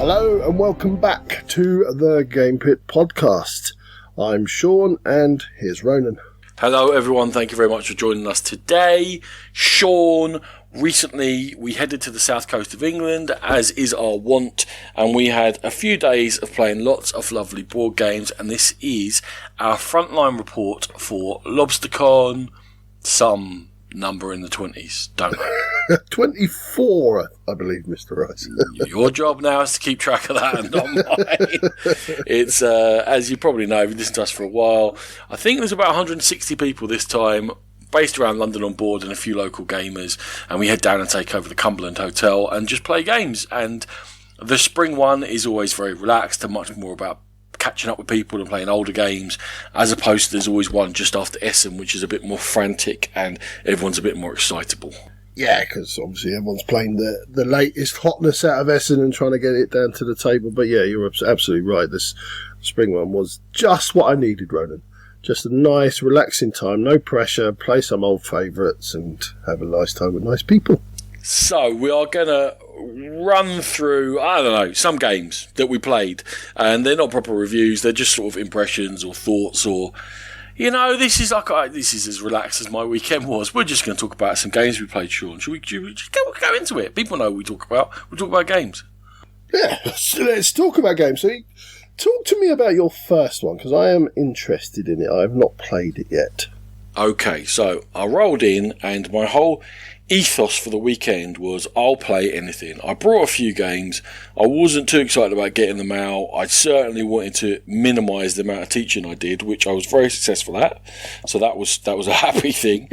Hello and welcome back to the Game Pit Podcast. I'm Sean and here's Ronan. Hello everyone, thank you very much for joining us today. Sean, recently we headed to the south coast of England, as is our wont, and we had a few days of playing lots of lovely board games, and this is our Frontline report for LoBsterCon, some number in the 20s, don't know. 24, I believe, Mr. Rice. Your job now is to keep track of that and not mine. It's, as you probably know, if you've listened to us for a while, I think there's about 160 people this time, based around London on board and a few local gamers, and we head down and take over the Cumberland Hotel and just play games. And the spring one is always very relaxed and much more about catching up with people and playing older games, as opposed to there's always one just after Essen, which is a bit more frantic and everyone's a bit more excitable. Yeah, because obviously everyone's playing the latest hotness out of Essen and trying to get it down to the table. But yeah, you're absolutely right. This spring one was just what I needed, Ronan. Just a nice, relaxing time, no pressure, play some old favourites and have a nice time with nice people. So we are going to run through, I don't know, some games that we played, and they're not proper reviews, they're just sort of impressions or thoughts, or, you know, this is as relaxed as my weekend was. We're just going to talk about some games we played, Sean. Should we just go into it? People know what we talk about games. Yeah, let's talk about games. So talk to me about your first one, because I am interested in it. I have not played it yet. Okay, so I rolled in, and my whole ethos for the weekend was I'll play anything. I brought a few games. I wasn't too excited about getting them out. I certainly wanted to minimise the amount of teaching I did, which I was very successful at. So that was a happy thing.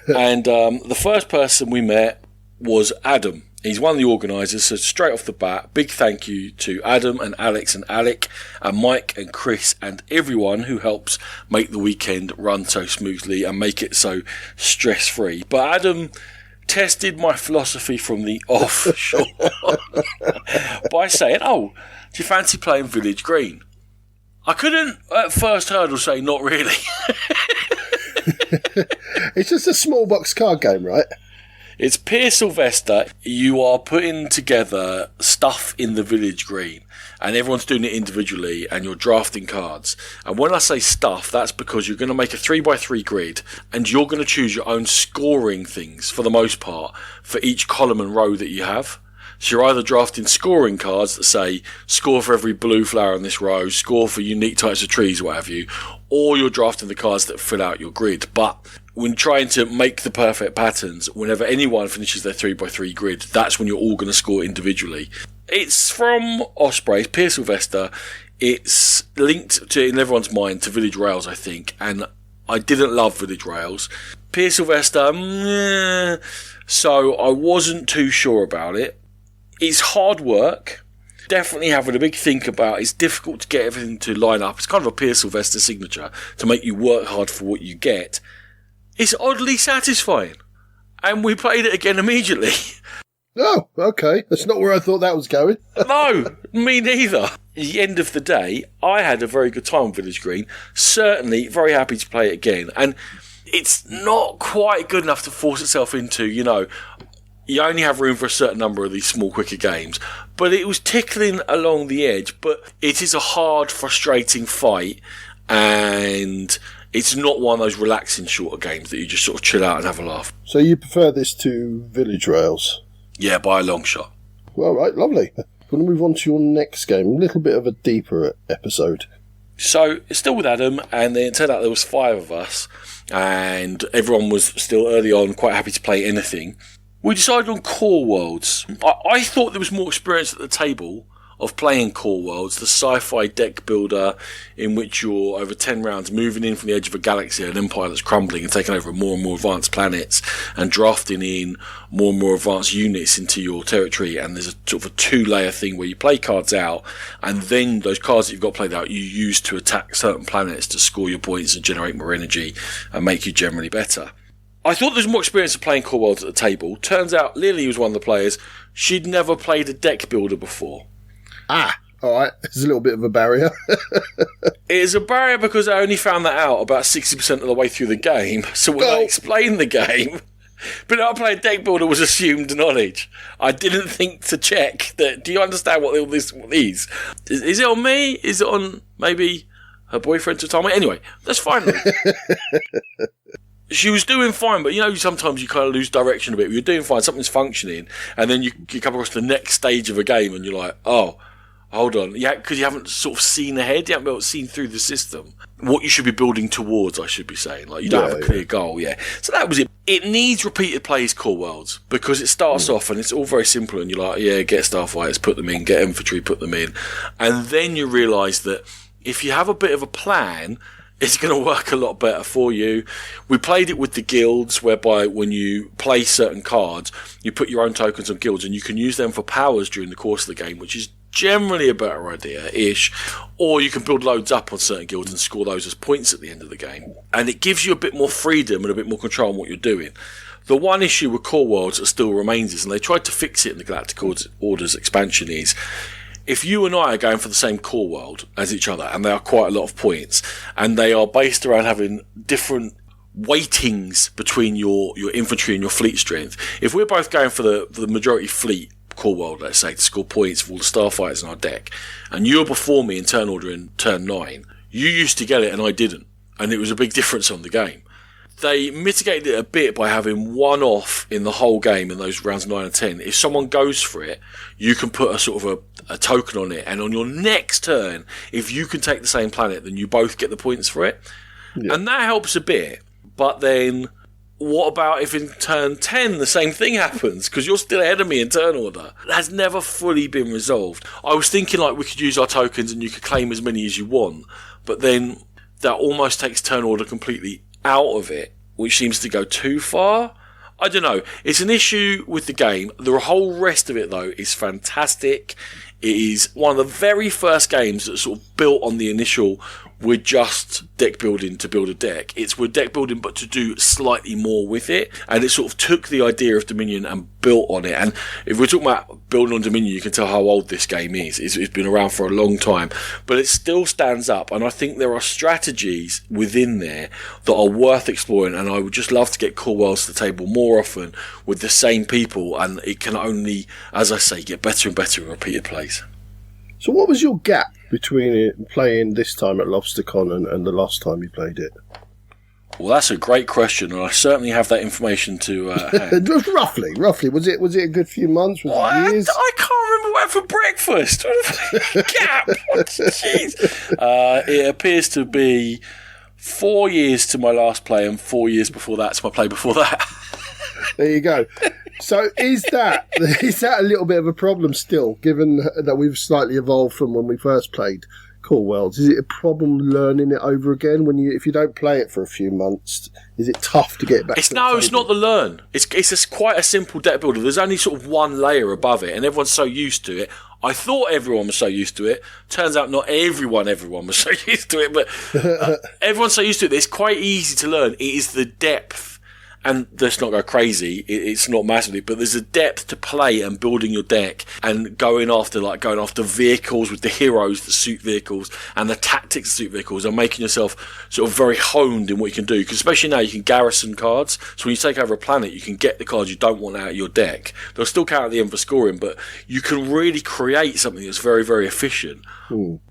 And the first person we met was Adam. He's one of the organisers, so straight off the bat, big thank you to Adam and Alex and Alec and Mike and Chris and everyone who helps make the weekend run so smoothly and make it so stress-free. But Adam tested my philosophy from the offshore by saying, "Oh, do you fancy playing Village Green?" I couldn't at first hurdle say not really. It's just a small box card game, right? It's Pier Sylvester. You are putting together stuff in the Village Green, and everyone's doing it individually, and you're drafting cards. And when I say stuff, that's because you're going to make a 3x3 grid, and you're going to choose your own scoring things, for the most part, for each column and row that you have. So you're either drafting scoring cards that say, score for every blue flower in this row, score for unique types of trees, what have you, or you're drafting the cards that fill out your grid. But when trying to make the perfect patterns, whenever anyone finishes their 3x3 grid, that's when you're all going to score individually. It's from Osprey, Pier Sylvester. It's linked to, in everyone's mind, to Village Rails, I think, and I didn't love Village Rails. Pier Sylvester, so I wasn't too sure about it. It's hard work, definitely having a big think about. It's difficult to get everything to line up. It's kind of a Pier Sylvester signature to make you work hard for what you get. It's oddly satisfying, and we played it again immediately. Oh, okay. That's not where I thought that was going. No, me neither. At the end of the day, I had a very good time with Village Green. Certainly very happy to play it again. And it's not quite good enough to force itself into, you know, you only have room for a certain number of these small, quicker games. But it was tickling along the edge. But it is a hard, frustrating fight. And it's not one of those relaxing, shorter games that you just sort of chill out and have a laugh. So you prefer this to Village Rails? Yeah, by a long shot. Well, right, lovely. We're going to move on to your next game. A little bit of a deeper episode. So, it's still with Adam, and then it turned out there was 5 of us, and everyone was still early on quite happy to play anything. We decided on Core Worlds. I thought there was more experience at the table of playing Core Worlds, the sci-fi deck builder in which you're, over 10 rounds, moving in from the edge of a galaxy, an empire that's crumbling, and taking over more and more advanced planets, and drafting in more and more advanced units into your territory. And there's a sort of a 2-layer thing where you play cards out, and then those cards that you've got played out you use to attack certain planets to score your points and generate more energy and make you generally better. I thought there was more experience of playing Core Worlds at the table. Turns out Lily was one of the players. She'd never played a deck builder before. Ah, all right. There's a little bit of a barrier. It is a barrier because I only found that out about 60% of the way through the game. So when I explained the game, But I playing deck builder was assumed knowledge. I didn't think to check that. Do you understand what all this is? Is it on me? Is it on maybe her boyfriend to tell me? Anyway, that's fine. She was doing fine, but sometimes you kind of lose direction a bit. You're doing fine, something's functioning, and then you come across the next stage of a game, and you're like, oh, hold on. Yeah, because you haven't sort of seen ahead, you haven't seen through the system. What you should be building towards, I should be saying. Like, you don't have a clear goal, So that was it. It needs repeated plays, Core Worlds, because it starts off and it's all very simple, and you're like, get starfighters, put them in, get infantry, put them in. And then you realise that if you have a bit of a plan, it's going to work a lot better for you. We played it with the guilds, whereby when you play certain cards, you put your own tokens on guilds, and you can use them for powers during the course of the game, which is generally a better idea-ish. Or you can build loads up on certain guilds and score those as points at the end of the game. And it gives you a bit more freedom and a bit more control on what you're doing. The one issue with Core Worlds that still remains is, and they tried to fix it in the Galactic Orders expansion, is if you and I are going for the same core world as each other, and they are quite a lot of points, and they are based around having different weightings between your infantry and your fleet strength, if we're both going for the majority fleet core world, let's say, to score points for all the starfighters in our deck, and you're before me in turn order in turn 9, you used to get it and I didn't, and it was a big difference on the game. They mitigated it a bit by having one off in the whole game in those rounds 9 and 10. If someone goes for it, you can put a sort of a token on it, and on your next turn, if you can take the same planet, then you both get the points for it. Yeah. And that helps a bit. But then, what about if in turn 10 the same thing happens? Because you're still ahead of me in turn order. That has never fully been resolved. I was thinking like we could use our tokens and you could claim as many as you want, but then that almost takes turn order completely out of it, which seems to go too far. I don't know. It's an issue with the game. The whole rest of it, though, is fantastic. It is one of the very first games that sort of built on the initial, we're just deck building to build a deck. We're deck building, but to do slightly more with it. And it sort of took the idea of Dominion and built on it. And if we're talking about building on Dominion, you can tell how old this game is. It's been around for a long time, but it still stands up. And I think there are strategies within there that are worth exploring. And I would just love to get Core Worlds to the table more often with the same people. And it can only, as I say, get better and better in repeated plays. So what was your gap between it playing this time at LoBsterCon and the last time you played it? Well, that's a great question, and I certainly have that information to hand. Roughly. Was it a good few months? Was it years? I can't remember what I had for breakfast. Gap! Jeez. It appears to be 4 years to my last play and 4 years before that to my play before that. There you go. So is that a little bit of a problem still, given that we've slightly evolved from when we first played Core Worlds? Is it a problem learning it over again if you don't play it for a few months? Is it tough to get back? It's not the learn. It's quite a simple deck builder. There's only sort of one layer above it, and everyone's so used to it. I thought everyone was so used to it. Turns out not everyone was so used to it, but everyone's so used to it. It's quite easy to learn. It is the depth. And let's not go crazy, it's not massively, but there's a depth to play and building your deck and going after vehicles with the heroes that suit vehicles and the tactics that suit vehicles and making yourself sort of very honed in what you can do. Because especially now you can garrison cards, so when you take over a planet, you can get the cards you don't want out of your deck. They'll still count at the end for scoring, but you can really create something that's very, very efficient.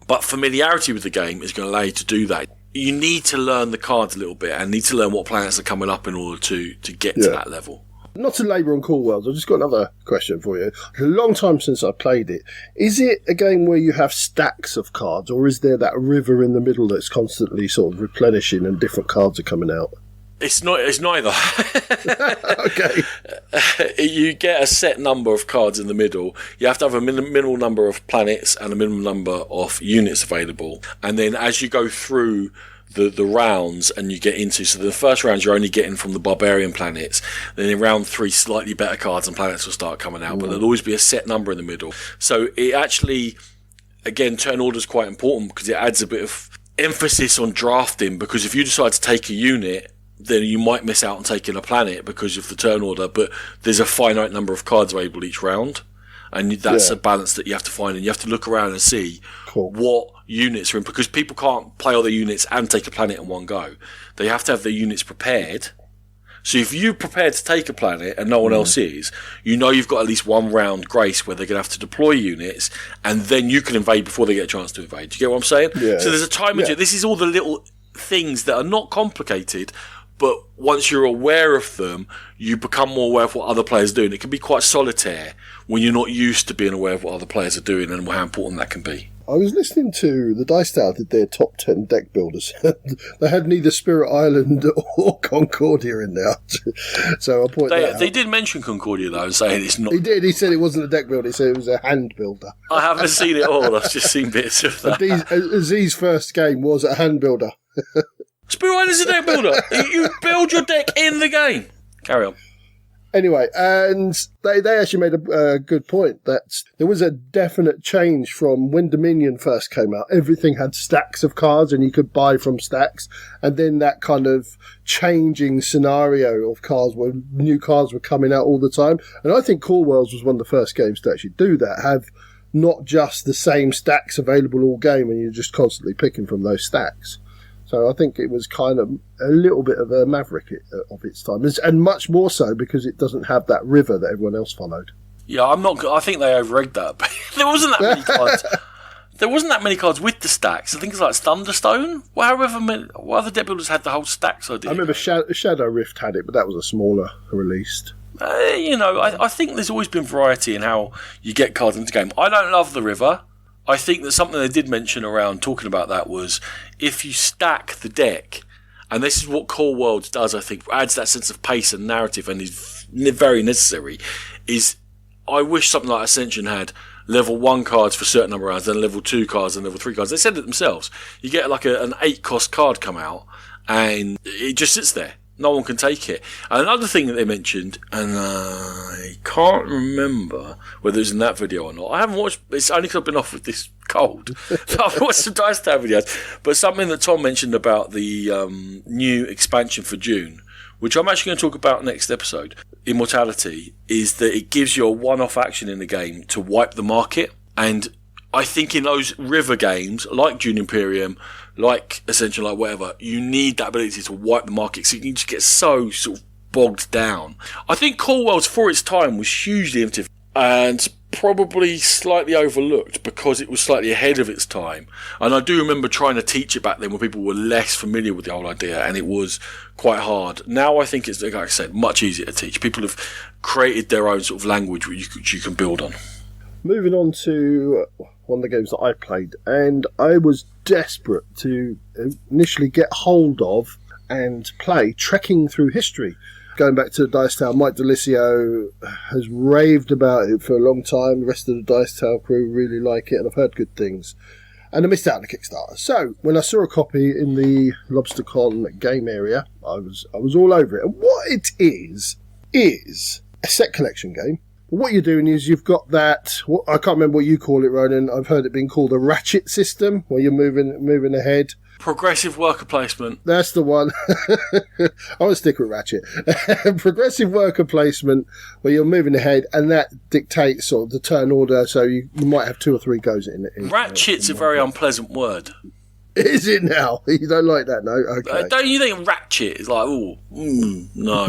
But familiarity with the game is going to allow you to do that. You need to learn the cards a little bit and need to learn what planets are coming up in order to get to that level. Not to labour on Core Worlds, I've just got another question for you. It's a long time since I played it. Is it a game where you have stacks of cards, or is there that river in the middle that's constantly sort of replenishing and different cards are coming out? It's neither. Okay. You get a set number of cards in the middle. You have to have a minimal number of planets and a minimum number of units available. And then as you go through the rounds and you get into, so the first round you're only getting from the barbarian planets. Then in round 3, slightly better cards and planets will start coming out. But there'll always be a set number in the middle. So it actually, again, turn order is quite important because it adds a bit of emphasis on drafting. Because if you decide to take a unit, then you might miss out on taking a planet because of the turn order, but there's a finite number of cards available each round, and that's a balance that you have to find, and you have to look around and see what units are in, because people can't play all their units and take a planet in one go. They have to have their units prepared, So if you're prepared to take a planet and no one else is, you know you've got at least one round grace where they're going to have to deploy units, and then you can invade before they get a chance to invade. Do you get what I'm saying? Yeah. So there's a time into it. This is all the little things that are not complicated, but once you're aware of them, you become more aware of what other players do. And it can be quite solitaire when you're not used to being aware of what other players are doing and how important that can be. I was listening to the Dice Tower did their top 10 deck builders. They had neither Spirit Island or Concordia in there. So I'll point that out. They did mention Concordia, though, and saying it's not... He did. He said it wasn't a deck builder. He said it was a hand builder. I haven't seen it all. I've just seen bits of that. Aziz's first game was a hand builder. Spirit Island is a deck builder. You build your deck in the game. Carry on. Anyway, and they actually made a good point that there was a definite change from when Dominion first came out. Everything had stacks of cards and you could buy from stacks. And then that kind of changing scenario of cards where new cards were coming out all the time. And I think Core Worlds was one of the first games to actually do that, have not just the same stacks available all game and you're just constantly picking from those stacks. So I think it was kind of a little bit of a maverick of its time, and much more so because it doesn't have that river that everyone else followed. Yeah, I think they over-egged that. There wasn't that many cards. There wasn't that many cards with the stacks. I think it's like Thunderstone. What other deck builders had the whole stacks idea? I remember Shadow Rift had it, but that was a smaller release. I think there's always been variety in how you get cards into the game. I don't love the river. I think that something they did mention around talking about that was if you stack the deck, and this is what Core Worlds does, I think, adds that sense of pace and narrative and is very necessary, is I wish something like Ascension had level 1 cards for a certain number of rounds, then level 2 cards and level 3 cards. They said it themselves. You get like an 8-cost card come out, and it just sits there. No one can take it. And another thing that they mentioned, and I can't remember whether it was in that video or not. I haven't watched, it's only because I've been off with this cold. I've watched some Dice Tower videos. But something that Tom mentioned about the new expansion for June, which I'm actually going to talk about next episode, Immortality, is that it gives you a one-off action in the game to wipe the market. And I think in those river games, like June Imperium, like Ascension, like whatever, you need that ability to wipe the market so you can just get so sort of bogged down. I think Core Worlds for its time was hugely innovative and probably slightly overlooked because it was slightly ahead of its time. And I do remember trying to teach it back then when people were less familiar with the whole idea, and it was quite hard. Now I think it's, like I said, much easier to teach. People have created their own sort of language which you can build on. Moving on to one of the games that I played, and I was desperate to initially get hold of and play Trekking Through History. Going back to the Dice Tower, Mike Delisio has raved about it for a long time. The rest of the Dice Tower crew really like it, and I've heard good things. And I missed out on the Kickstarter. So when I saw a copy in the LoBsterCon game area, I was all over it. And what it is a set collection game. What you're doing is you've got that, I can't remember what you call it, Ronan. I've heard it being called a ratchet system, where you're moving ahead. Progressive worker placement. That's the one. I want to stick with ratchet. Progressive worker placement, where you're moving ahead, and that dictates sort of the turn order, so you might have 2 or 3 goes in it. Ratchet's a very unpleasant word. Is it now? You don't like that, no? Okay. Don't you think ratchet is like, no.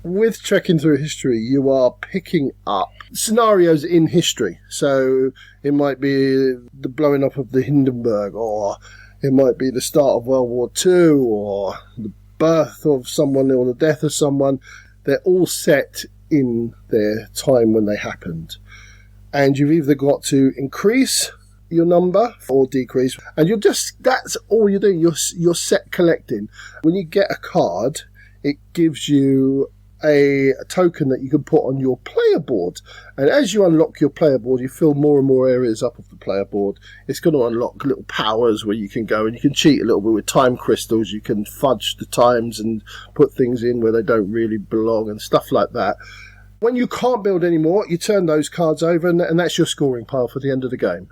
With Trekking Through History, you are picking up scenarios in history. So it might be the blowing up of the Hindenburg, or it might be the start of World War II, or the birth of someone or the death of someone. They're all set in their time when they happened. And you've either got to increase your number or decrease. And that's all you're doing. You're set collecting. When you get a card, it gives you a token that you can put on your player board, and as you unlock your player board, you fill more and more areas up of the player board. It's going to unlock little powers where you can go and you can cheat a little bit with time crystals. You can fudge the times and put things in where they don't really belong and stuff like that. When you can't build anymore, you turn those cards over, and that's your scoring pile for the end of the game.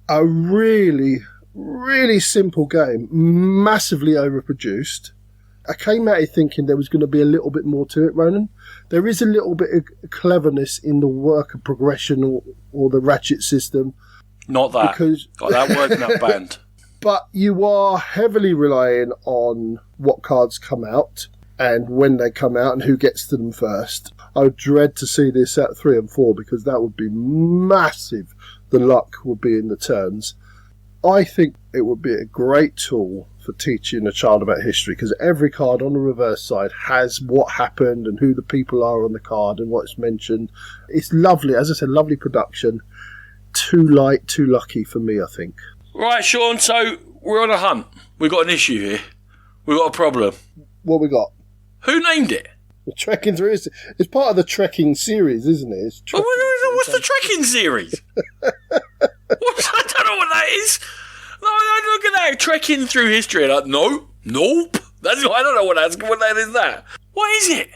A really, really simple game, massively overproduced. I came at it thinking there was going to be a little bit more to it, Ronan. There is a little bit of cleverness in the worker progression or the ratchet system. Not that. Because got that word in that band. But you are heavily relying on what cards come out and when they come out and who gets to them first. I would dread to see this at 3 and 4 because that would be massive. The luck would be in the turns. I think it would be a great tool for teaching a child about history because every card on the reverse side has what happened and who the people are on the card and what's mentioned. It's lovely, as I said, lovely production. Too light, too lucky for me, I think. Right, Sean, so we're on a hunt. We've got an issue here. We've got a problem. What we got? Who named it? The Trekking Through History. It's part of the Trekking series, isn't it? What's the Trekking series? I don't know what that is. No, look at that. Trekking Through History. Like, nope. I don't know what that is. That. What is it?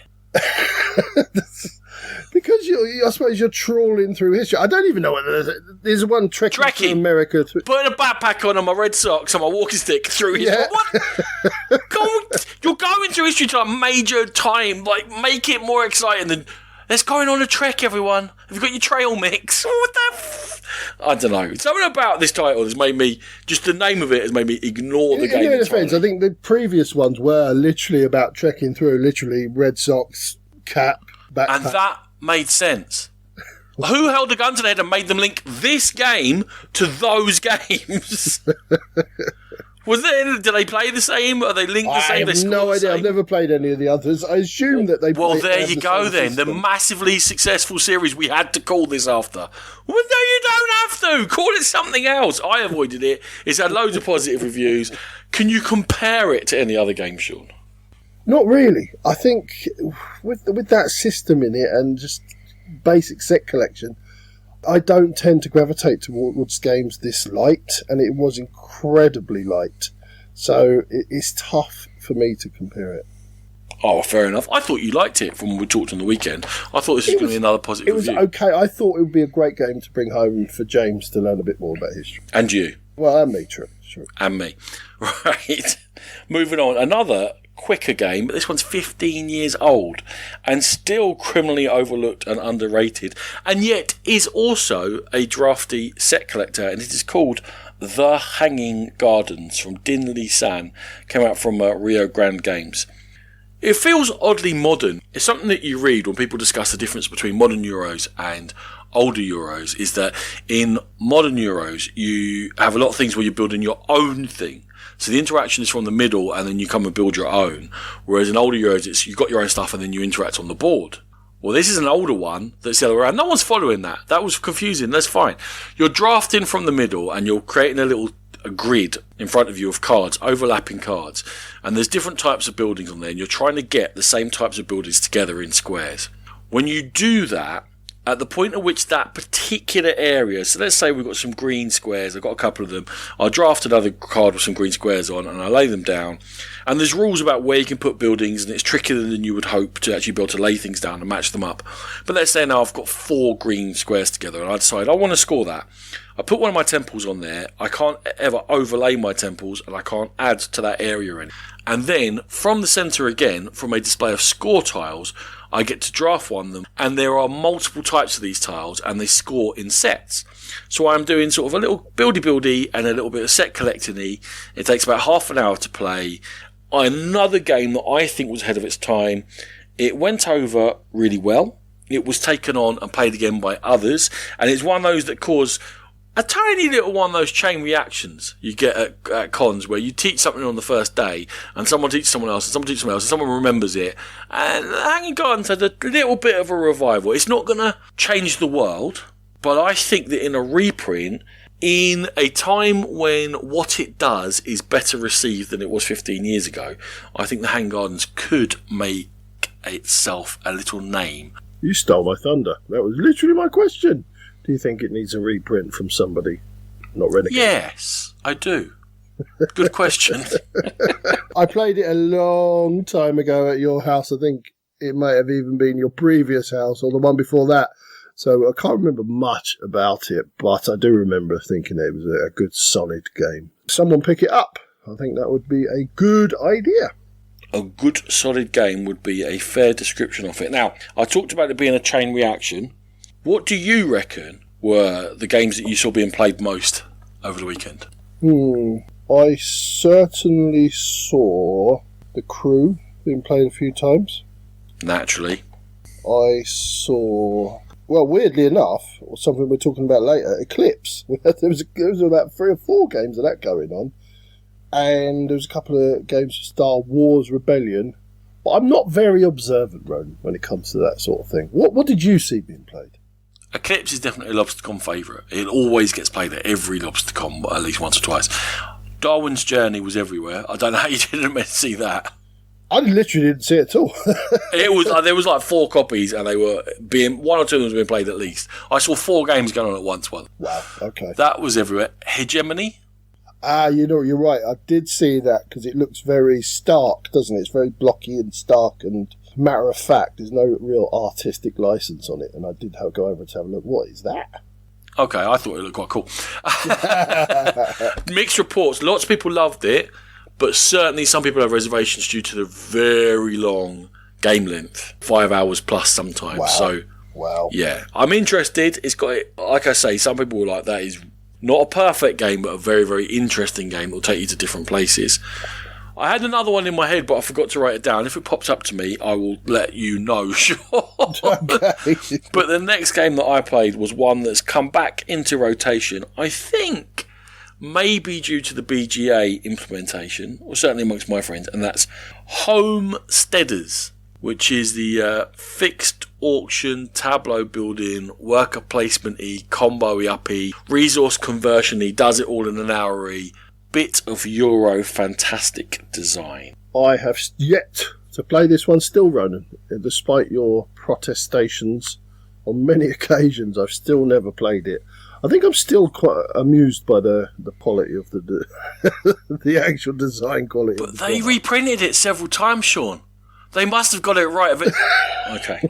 Because I suppose you're trawling through history. I don't even know what there's one trekking through America. Putting a backpack on and my red socks and my walking stick through history. Yeah. What? You're going through history to a major time. Like, make it more exciting than let's going on a trek, everyone. Have you got your trail mix? What the I don't know. Something about this title has made me, just the name of it has made me ignore the game. In defense, I think the previous ones were literally about trekking through, literally red socks, cap, backpack. And that made sense. Who held a gun to their head and made them link this game to those games? Did they play the same? Are they linked the same? I have no idea. I've never played any of the others. I assume that they. Well, there you go then. The massively successful series we had to call this after. Well, no, you don't have to. Call it something else. I avoided it. It's had loads of positive reviews. Can you compare it to any other game, Sean? Not really. I think with that system in it and just basic set collection, I don't tend to gravitate towards games this light, and it was incredibly light. So it's tough for me to compare it. Oh, fair enough. I thought you liked it from when we talked on the weekend. I thought this was going to be another positive review. It was okay. I thought it would be a great game to bring home for James to learn a bit more about history. And you. Well, and me, true. And me. Right. Moving on. Another quicker game, but this one's 15 years old and still criminally overlooked and underrated, and yet is also a drafty set collector, and it is called The Hanging Gardens from Dinley San. Came out from Rio Grande Games. It feels oddly modern. It's something that you read when people discuss the difference between modern Euros and older Euros, is that in modern Euros you have a lot of things where you're building your own thing. So the interaction is from the middle and then you come and build your own. Whereas in older Euros, you've got your own stuff and then you interact on the board. Well, this is an older one that's the other way around. No one's following that. That was confusing. That's fine. You're drafting from the middle and you're creating a grid in front of you of cards, overlapping cards. And there's different types of buildings on there and you're trying to get the same types of buildings together in squares. When you do that, at the point at which that particular area, so let's say we've got some green squares, I've got a couple of them, I'll draft another card with some green squares on and I lay them down, and there's rules about where you can put buildings, and it's trickier than you would hope to actually be able to lay things down and match them up. But let's say now I've got 4 green squares together and I decide I want to score that. I put one of my temples on there, I can't ever overlay my temples and I can't add to that area in. And then from the centre again, from a display of score tiles, I get to draft one of them, and there are multiple types of these tiles and they score in sets. So I'm doing sort of a little buildy and a little bit of set collecting-y. It takes about half an hour to play. Another game that I think was ahead of its time. It went over really well. It was taken on and played again by others, and it's one of those that cause a tiny little one of those chain reactions you get at cons where you teach something on the first day and someone teaches someone else and someone teaches someone else and someone remembers it. And Hanging Gardens had a little bit of a revival. It's not going to change the world, but I think that in a reprint, in a time when what it does is better received than it was 15 years ago, I think the Hanging Gardens could make itself a little name. You stole my thunder. That was literally my question. Do you think it needs a reprint from somebody? Not Renegade? Yes, I do. Good question. I played it a long time ago at your house. I think it might have even been your previous house or the one before that. So I can't remember much about it, but I do remember thinking it was a good, solid game. Someone pick it up. I think that would be a good idea. A good, solid game would be a fair description of it. Now, I talked about it being a chain reaction. What do you reckon were the games that you saw being played most over the weekend? I certainly saw The Crew being played a few times. Naturally. I saw, well, weirdly enough, or something we're talking about later, Eclipse. There was about 3 or 4 games of that going on. And there was a couple of games of Star Wars Rebellion. But I'm not very observant, Ronan, when it comes to that sort of thing. What did you see being played? Eclipse is definitely a LoBsterCon favourite. It always gets played at every LoBsterCon, at least once or twice. Darwin's Journey was everywhere. I don't know how you didn't see that. I literally didn't see it at all. There was like 4 copies, and they were being 1 or 2 of them being played at least. I saw 4 games going on at once. Wow, okay. That was everywhere. Hegemony. You're right. I did see that because it looks very stark, doesn't it? It's very blocky and stark and matter of fact. There's no real artistic license on it, and I did go over to have a look. What is that? Okay, I thought it looked quite cool. Mixed reports. Lots of people loved it, but certainly some people have reservations due to the very long game length, 5 hours plus sometimes. Wow. So, yeah, I'm interested. It's got, like I say, some people were like, that is not a perfect game, but a very, very interesting game that will take you to different places. I had another one in my head, but I forgot to write it down. If it pops up to me, I will let you know, sure. Okay. But the next game that I played was one that's come back into rotation, I think, maybe due to the BGA implementation, or certainly amongst my friends, and that's Homesteaders, which is the fixed auction, tableau building, worker placement-y, combo-y, uppy, resource conversion-y, does it all in an hour-y, bit of Euro fantastic design. I have yet to play this one still, Ronan. Despite your protestations on many occasions, I've still never played it. I think I'm still quite amused by the quality of the actual design quality. But they reprinted it several times, Sean. They must have got it right. Okay.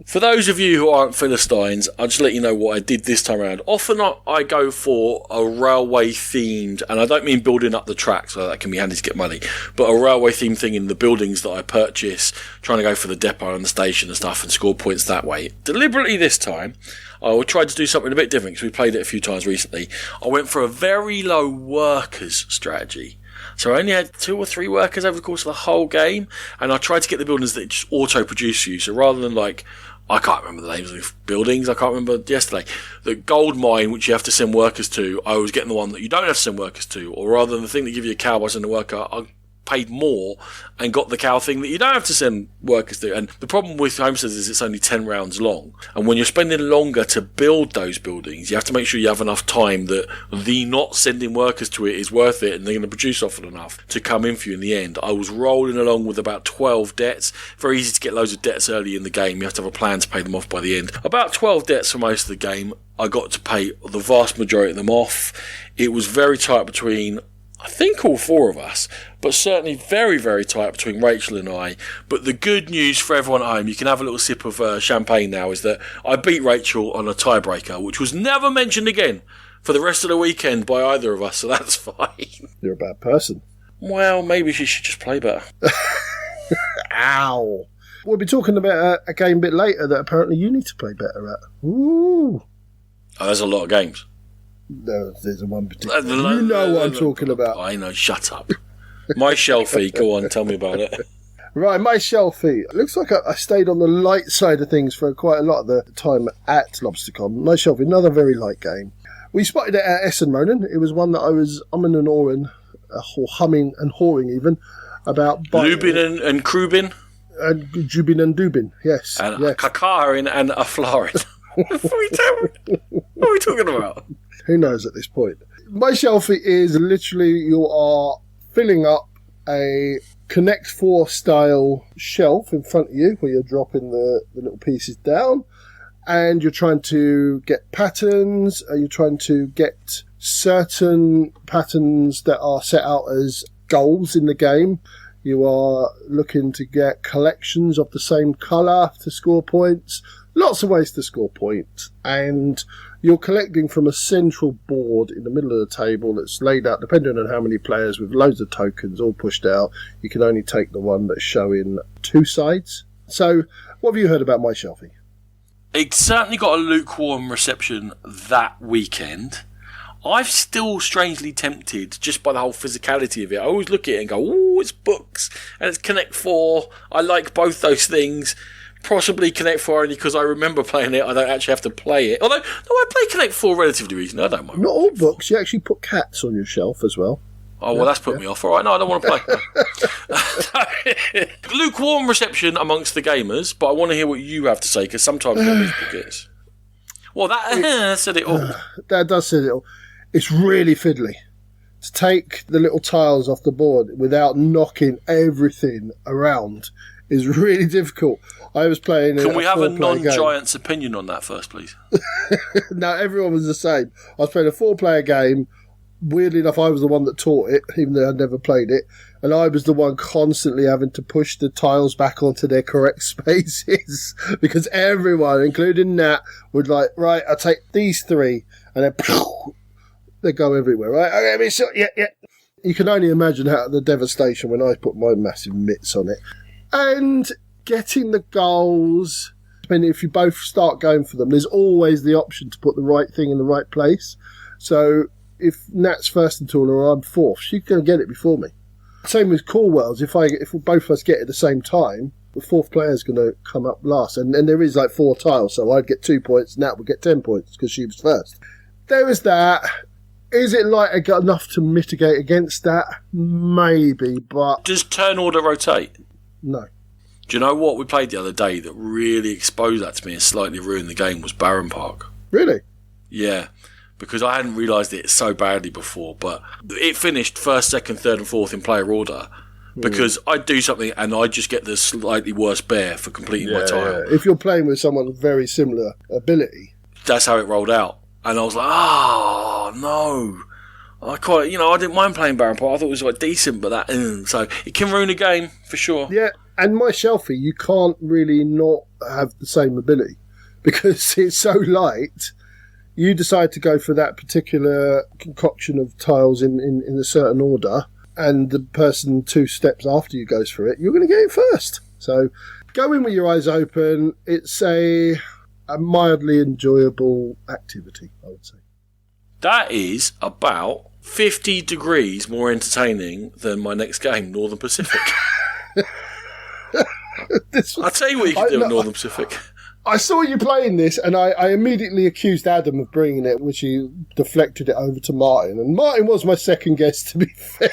For those of you who aren't Philistines, I'll just let you know what I did this time around. Often I go for a railway themed, and I don't mean building up the track, so that can be handy to get money, but a railway themed thing in the buildings that I purchase, trying to go for the depot and the station and stuff and score points that way. Deliberately this time, I tried to do something a bit different because we played it a few times recently. I went for a very low workers strategy. So I only had 2 or 3 workers over the course of the whole game, and I tried to get the buildings that just auto-produce you. So rather than I can't remember the names of the buildings, I can't remember yesterday, the gold mine which you have to send workers to, I was getting the one that you don't have to send workers to, or rather than the thing that give you a cow by sending a worker, I paid more and got the cow thing that you don't have to send workers to. And the problem with Homesteads is it's only 10 rounds long, and when you're spending longer to build those buildings, you have to make sure you have enough time that the not sending workers to it is worth it and they're going to produce often enough to come in for you in the end. I was rolling along with about 12 debts. Very easy to get loads of debts early in the game. You have to have a plan to pay them off by the end. About 12 debts for most of the game. I got to pay the vast majority of them off. It was very tight between, I think, all 4 of us, but certainly very, very tight between Rachel and I. But the good news for everyone at home, you can have a little sip of champagne now, is that I beat Rachel on a tiebreaker, which was never mentioned again for the rest of the weekend by either of us, so that's fine. You're a bad person. Well, maybe she should just play better. Ow. We'll be talking about a game a bit later that apparently you need to play better at. Ooh. Oh, there's a lot of games. No, there's one particular. You know what I'm talking about. I know, shut up. My Shelfie, go on, tell me about it. Right, My Shelfie. It looks like I stayed on the light side of things for quite a lot of the time at LoBsterCon. My Shelfie, another very light game. We spotted it at Essen, Ronan. It was one that I was umming and ahhing, or humming and hawing even, about buying. Lubin and Krubin? And Jubin and Dubin, yes. And yes. a Kakarin and a Florin. What are we talking about? Who knows at this point? My Shelfie is literally you are filling up a Connect 4 style shelf in front of you where you're dropping the little pieces down, and you're trying to get patterns, you're trying to get certain patterns that are set out as goals in the game. You are looking to get collections of the same colour to score points. Lots of ways to score points, and you're collecting from a central board in the middle of the table that's laid out, depending on how many players, with loads of tokens all pushed out. You can only take the one that's showing 2 sides. So, what have you heard about My Shelfie? It certainly got a lukewarm reception that weekend. I'm still strangely tempted just by the whole physicality of it. I always look at it and go, "Ooh, it's books and it's Connect 4. I like both those things." Possibly Connect 4 only because I remember playing it. I don't actually have to play it. Although, no, I play Connect 4 relatively recently. I don't mind. Not all books. You actually put cats on your shelf as well. Oh, well, that's put me off. All right, no, I don't want to play. Lukewarm reception amongst the gamers, but I want to hear what you have to say, because sometimes it gets. Well, that said it all. That does say it all. It's really fiddly. To take the little tiles off the board without knocking everything around is really difficult. I was playing. Can we have a non-giant's opinion on that first, please? No, everyone was the same. I was playing a 4-player game. Weirdly enough, I was the one that taught it, even though I'd never played it. And I was the one constantly having to push the tiles back onto their correct spaces. Because everyone, including Nat, would like, right, I'll take these 3. And then, they go everywhere, right? Okay, so, yeah. You can only imagine how the devastation when I put my massive mitts on it. And getting the goals, depending if you both start going for them, there's always the option to put the right thing in the right place. So if Nat's first in tournament or I'm fourth, she's going to get it before me. Same with Cool Worlds. If both of us get it at the same time, the fourth player is going to come up last. And there is like 4 tiles, so I'd get 2 points, Nat would get 10 points because she was first. There is that. Is it like enough to mitigate against that? Maybe, but... Does turn order rotate? No. Do you know what we played the other day that really exposed that to me and slightly ruined the game was Baron Park? Really? Yeah, because I hadn't realised it so badly before, but it finished first, second, third and fourth in player order because I'd do something and I'd just get the slightly worse bear for completing my tile. Yeah. If you're playing with someone with very similar ability. That's how it rolled out. And I was like, oh, no. I didn't mind playing Baron Park. I thought it was like decent, but so it can ruin a game for sure. Yeah, and my Shelfie, you can't really not have the same ability because it's so light. You decide to go for that particular concoction of tiles in a certain order, and the person 2 steps after you goes for it, you're going to get it first. So go in with your eyes open. It's a mildly enjoyable activity, I would say. That is about 50 degrees more entertaining than my next game, Northern Pacific. I'll tell you what you can do in Northern Pacific. I saw you playing this, and I immediately accused Adam of bringing it, which he deflected it over to Martin. And Martin was my second guest, to be fair.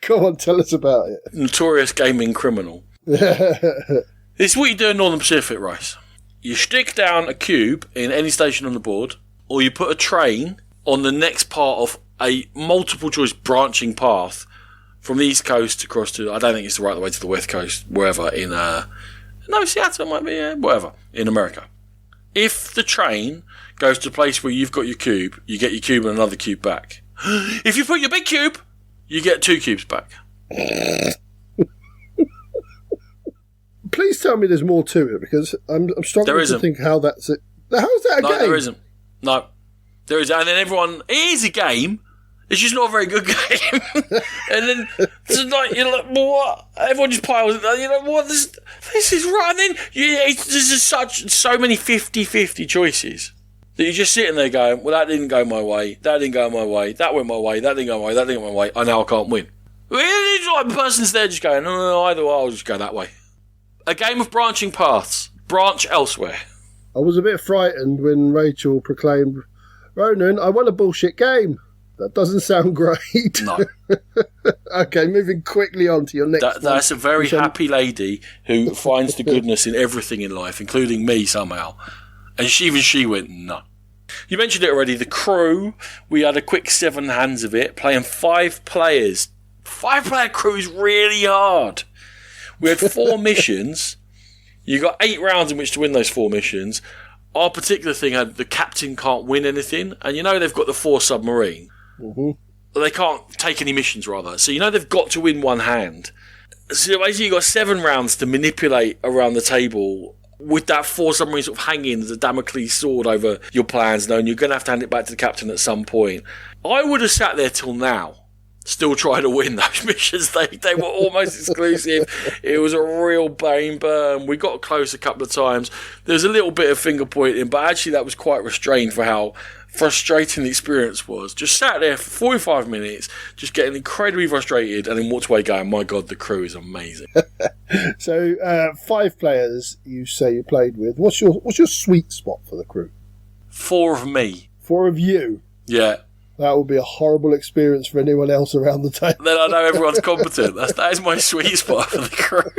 Go on, tell us about it. Notorious gaming criminal. This is what you do in Northern Pacific, Rice. You stick down a cube in any station on the board, or you put a train on the next part of a multiple choice branching path from the East Coast across to, I don't think it's the right way to the West Coast, wherever in, Seattle might be, wherever, in America. If the train goes to the place where you've got your cube, you get your cube and another cube back. If you put your big cube, you get 2 cubes back. Please tell me there's more to it, because I'm struggling to think how that's it. How's that a game? No, there isn't. No. There is, and then everyone, it is a game, it's just not a very good game. And then, you're like, what? Everyone just piles it, you're like, what? This is right. And then, there's so many 50-50 choices that you're just sitting there going, well, that didn't go my way, that didn't go my way, that went my way, that didn't go my way, that didn't go my way, I know I can't win. It's like the person's there just going, no, either way, I'll just go that way. A game of branching paths. Branch elsewhere. I was a bit frightened when Rachel proclaimed, Ronan, I won a bullshit game. That doesn't sound great. No. Okay, moving quickly on to your next That's a very happy lady who finds the goodness in everything in life, including me somehow. And she went, no. You mentioned it already, the crew. We had a quick 7 hands of it, playing 5 players. 5-player crew is really hard. We had 4 missions. You got 8 rounds in which to win those 4 missions. Our particular thing had the captain can't win anything. And they've got the 4 submarine. Mm-hmm. They can't take any missions, rather. So they've got to win one hand. So basically you've got 7 rounds to manipulate around the table with that 4 submarine sort of hanging as a Damocles sword over your plans, knowing you're going to have to hand it back to the captain at some point. I would have sat there till now. Still trying to win those missions. They were almost exclusive. It was a real brain burn. We got close a couple of times. There was a little bit of finger pointing, but actually that was quite restrained for how frustrating the experience was. Just sat there for 45 minutes, just getting incredibly frustrated, and then walked away going, my God, the crew is amazing. So, 5 players you say you played with. What's your sweet spot for the crew? 4 of me. 4 of you? Yeah. That would be a horrible experience for anyone else around the table. Then I know everyone's competent. That is my sweet spot for the crew.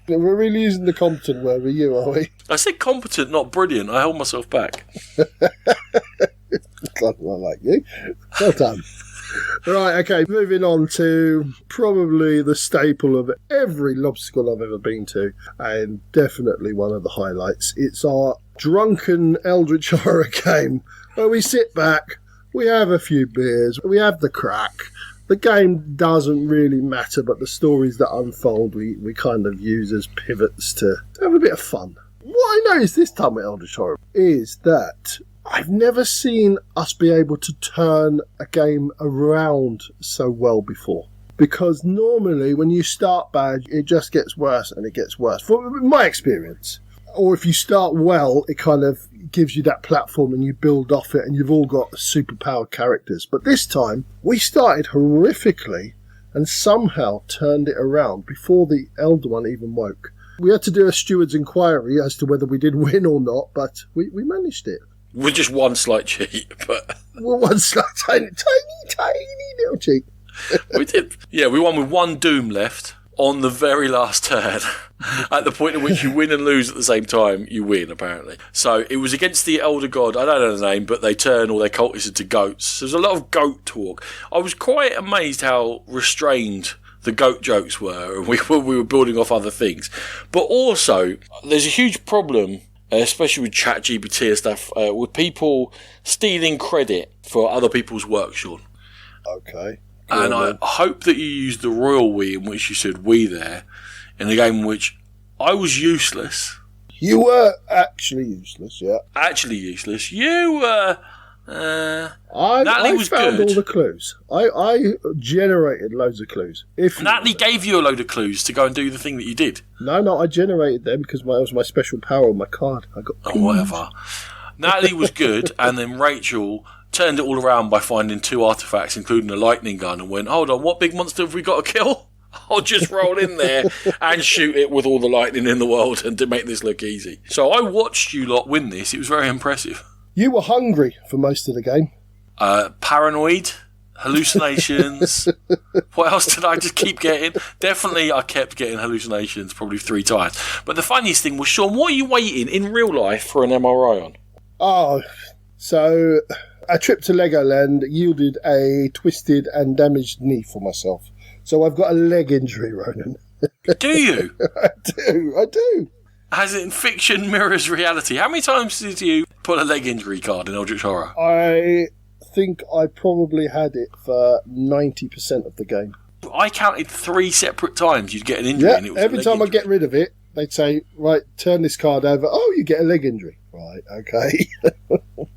We're really using the competent word with you, are we? I said competent, not brilliant. I hold myself back. I like you. Well done. Right, okay, moving on to probably the staple of every LoBsterCon I've ever been to, and definitely one of the highlights. It's our drunken Eldritch Horror game, where we sit back, we have a few beers, we have the crack. The game doesn't really matter, but the stories that unfold we kind of use as pivots to have a bit of fun. What I noticed this time with Eldritch Horror is that I've never seen us be able to turn a game around so well before. Because normally when you start bad, it just gets worse and it gets worse. From my experience. Or if you start well, it kind of gives you that platform and you build off it and you've all got superpowered characters. But this time, we started horrifically and somehow turned it around before the Elder One even woke. We had to do a steward's inquiry as to whether we did win or not, but we managed it. With just one slight cheat, but... Well, one slight, tiny little cheat. We did. Yeah, we won with 1 Doom left on the very last turn. At the point at which you win and lose at the same time, you win, apparently. So it was against the Elder God, I don't know the name, but they turn all their cultists into goats. So there's a lot of goat talk. I was quite amazed how restrained the goat jokes were, and we were building off other things. But also, there's a huge problem, especially with ChatGPT and stuff, with people stealing credit for other people's work, Sean. Okay. And I hope that you used the royal we in which you said we there, in a game in which I was useless. You were actually useless, yeah. Actually useless. You were... I was found good. all the clues. I generated loads of clues. Natalie gave you a load of clues to go and do the thing that you did. No, I generated them because that was my special power on my card. I got Oh, whatever. Natalie was good, and then Rachel turned it all around by finding 2 artefacts, including a lightning gun, and went, hold on, what big monster have we got to kill? I'll just roll in there and shoot it with all the lightning in the world and to make this look easy. So I watched you lot win this. It was very impressive. You were hungry for most of the game. Paranoid, hallucinations. What else did I just keep getting? Definitely I kept getting hallucinations probably 3 times. But the funniest thing was, Sean, what are you waiting in real life for an MRI on? Oh, so a trip to Legoland yielded a twisted and damaged knee for myself. So I've got a leg injury, Ronan. Do you? I do. As in fiction mirrors reality. How many times did you put a leg injury card in Eldritch Horror? I think I probably had it for 90% of the game. I counted 3 separate times you'd get an injury. Yeah, and it was every time I get rid of it, they'd say, right, turn this card over. Oh, you get a leg injury. Right, okay.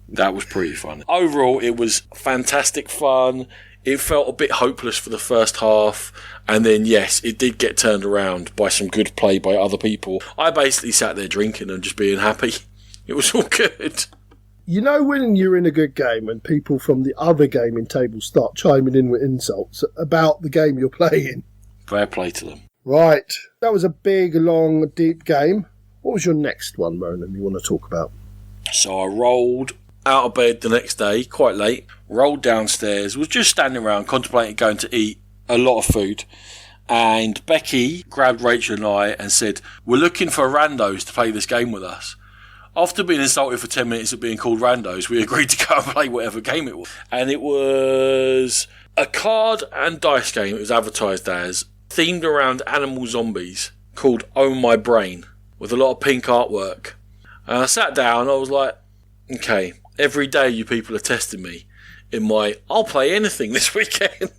That was pretty fun. Overall, it was fantastic fun. It felt a bit hopeless for the first half. And then, yes, it did get turned around by some good play by other people. I basically sat there drinking and just being happy. It was all good. You know when you're in a good game and people from the other gaming table start chiming in with insults about the game you're playing? Fair play to them. Right. That was a big, long, deep game. What was your next one, Ronan, you want to talk about? So I rolled out of bed the next day, quite late, rolled downstairs, was just standing around contemplating going to eat a lot of food, and Becky grabbed Rachel and I and said, we're looking for randos to play this game with us. After being insulted for 10 minutes of being called randos, we agreed to go and play whatever game it was. And it was a card and dice game. It was advertised as, themed around animal zombies, called Oh My Brain, with a lot of pink artwork. And I sat down, I was like, okay, every day you people are testing me in my, I'll play anything this weekend.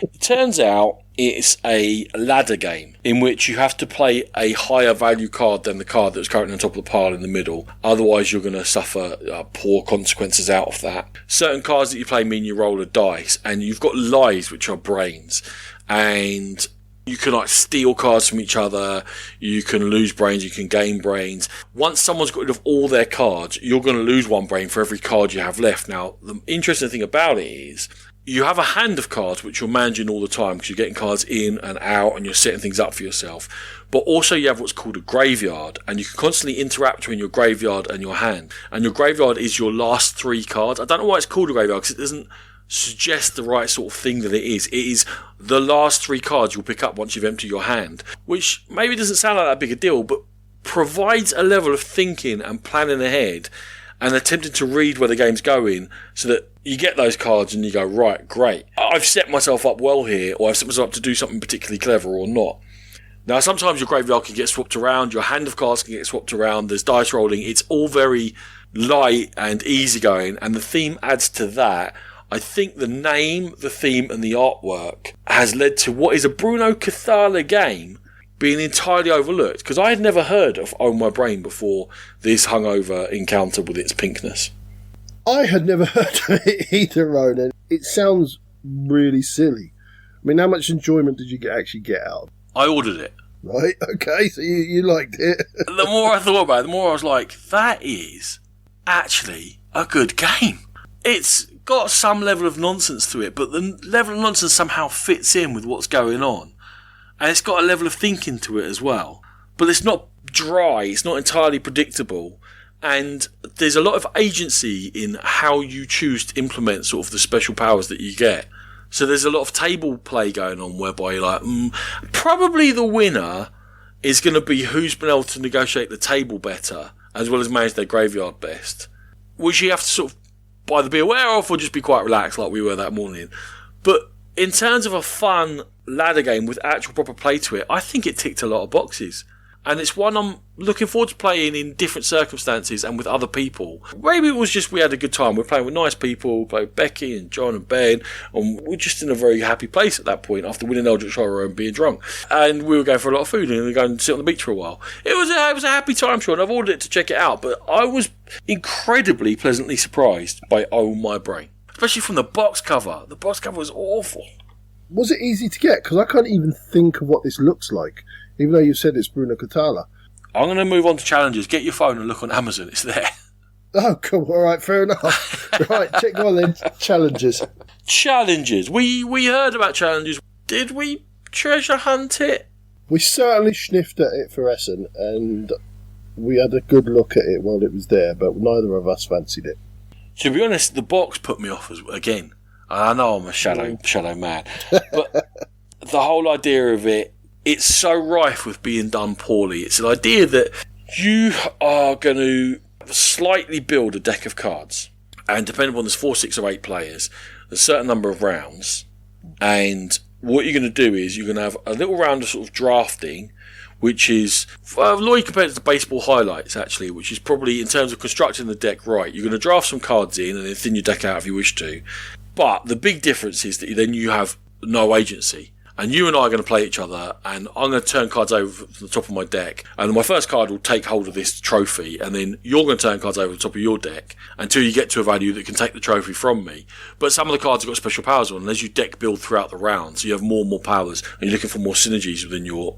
It turns out it's a ladder game in which you have to play a higher value card than the card that's currently on top of the pile in the middle. Otherwise, you're going to suffer poor consequences out of that. Certain cards that you play mean you roll a dice, and you've got lives, which are brains. And You can like steal cards from each other, you can lose brains, you can gain brains. Once someone's got rid of all their cards, you're going to lose 1 brain for every card you have left. Now, the interesting thing about it is, you have a hand of cards which you're managing all the time because you're getting cards in and out and you're setting things up for yourself. But also you have what's called a graveyard, and you can constantly interact between your graveyard and your hand. And your graveyard is your last 3 cards. I don't know why it's called a graveyard, because it doesn't suggest the right sort of thing that it is. It is the last 3 cards you'll pick up once you've emptied your hand, which maybe doesn't sound like that big a deal, but provides a level of thinking and planning ahead and attempting to read where the game's going, so that you get those cards and you go, right, great, I've set myself up well here, or I've set myself up to do something particularly clever or not. Now, sometimes your graveyard can get swapped around, your hand of cards can get swapped around, there's dice rolling, it's all very light and easygoing, and the theme adds to that. I think the name, the theme, and the artwork has led to what is a Bruno Cathala game being entirely overlooked, because I had never heard of Oh My Brain before this hungover encounter with its pinkness. I had never heard of it either, Ronan. It sounds really silly. I mean, how much enjoyment did you actually get out of it? I ordered it. Right, okay, so you liked it. The more I thought about it, the more I was like, that is actually a good game. It's got some level of nonsense to it, but the level of nonsense somehow fits in with what's going on. And it's got a level of thinking to it as well. But it's not dry, it's not entirely predictable. And there's a lot of agency in how you choose to implement sort of the special powers that you get. So there's a lot of table play going on whereby you're like, probably the winner is going to be who's been able to negotiate the table better, as well as manage their graveyard best. Which you have to sort of either be aware of or just be quite relaxed like we were that morning. But in terms of a fun ladder game with actual proper play to it, I think it ticked a lot of boxes. And it's one I'm looking forward to playing in different circumstances and with other people. Maybe it was just we had a good time. We're playing with nice people. We played with Becky and John and Ben. And we're just in a very happy place at that point after winning Eldritch Horror and being drunk. And we were going for a lot of food and we were going to sit on the beach for a while. It was a happy time, Sean. I've ordered it to check it out. But I was incredibly pleasantly surprised by Oh My Brain. Especially from the box cover. The box cover was awful. Was it easy to get? Because I can't even think of what this looks like. Even though you said it's Bruno Cathala. I'm going to move on to challenges. Get your phone and look on Amazon. It's there. Oh, cool. All right, fair enough. Right, check on then. Challenges. Challenges. We heard about challenges. Did we treasure hunt it? We certainly sniffed at it for Essen, and we had a good look at it while it was there, but neither of us fancied it. To be honest, the box put me off again. I know I'm a shadow man, but the whole idea of it, it's so rife with being done poorly. It's an idea that you are going to slightly build a deck of cards, and depending on there's 4, 6 or 8 players, there's a certain number of rounds, and what you're going to do is you're going to have a little round of sort of drafting, which is, Lloyd compared it to baseball highlights actually, which is probably in terms of constructing the deck right. You're going to draft some cards in and then thin your deck out if you wish to, but the big difference is that then you have no agency. And you and I are going to play each other, and I'm going to turn cards over from the top of my deck, and my first card will take hold of this trophy, and then you're going to turn cards over the top of your deck until you get to a value that can take the trophy from me. But some of the cards have got special powers on, and as you deck build throughout the round, so you have more and more powers, and you're looking for more synergies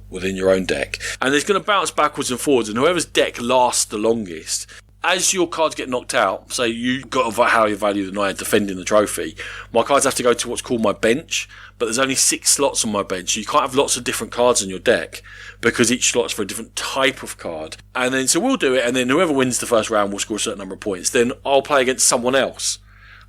within your own deck. And it's going to bounce backwards and forwards, and whoever's deck lasts the longest, as your cards get knocked out, say you got a higher value than I had defending the trophy, my cards have to go to what's called my bench, but there's only 6 slots on my bench, so you can't have lots of different cards in your deck, because each slot's for a different type of card. And then, so we'll do it, and then whoever wins the first round will score a certain number of points. Then I'll play against someone else.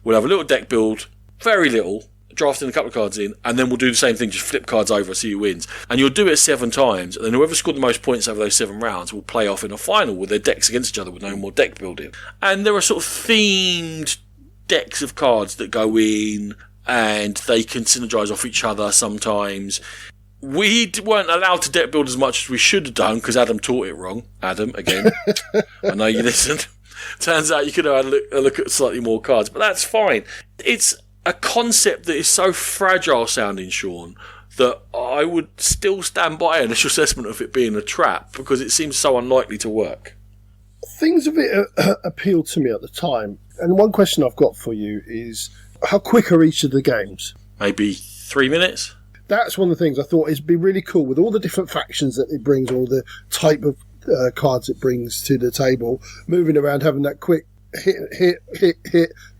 We'll have a little deck build, very little, drafting a couple of cards in, and then we'll do the same thing, just flip cards over, see who wins. And you'll do it 7 times, and then whoever scored the most points over those 7 rounds will play off in a final with their decks against each other with no more deck building. And there are sort of themed decks of cards that go in, and they can synergise off each other sometimes. We weren't allowed to deck build as much as we should have done, because Adam taught it wrong. Adam, again, I know you listened. Turns out you could have had a look at slightly more cards, but that's fine. It's a concept that is so fragile sounding, Sean, that I would still stand by an initial assessment of it being a trap, because it seems so unlikely to work. Things of it appealed to me at the time, and one question I've got for you is, how quick are each of the games? Maybe 3 minutes? That's one of the things I thought it'd be really cool with all the different factions that it brings, all the type of cards it brings to the table, moving around, having that quick hit,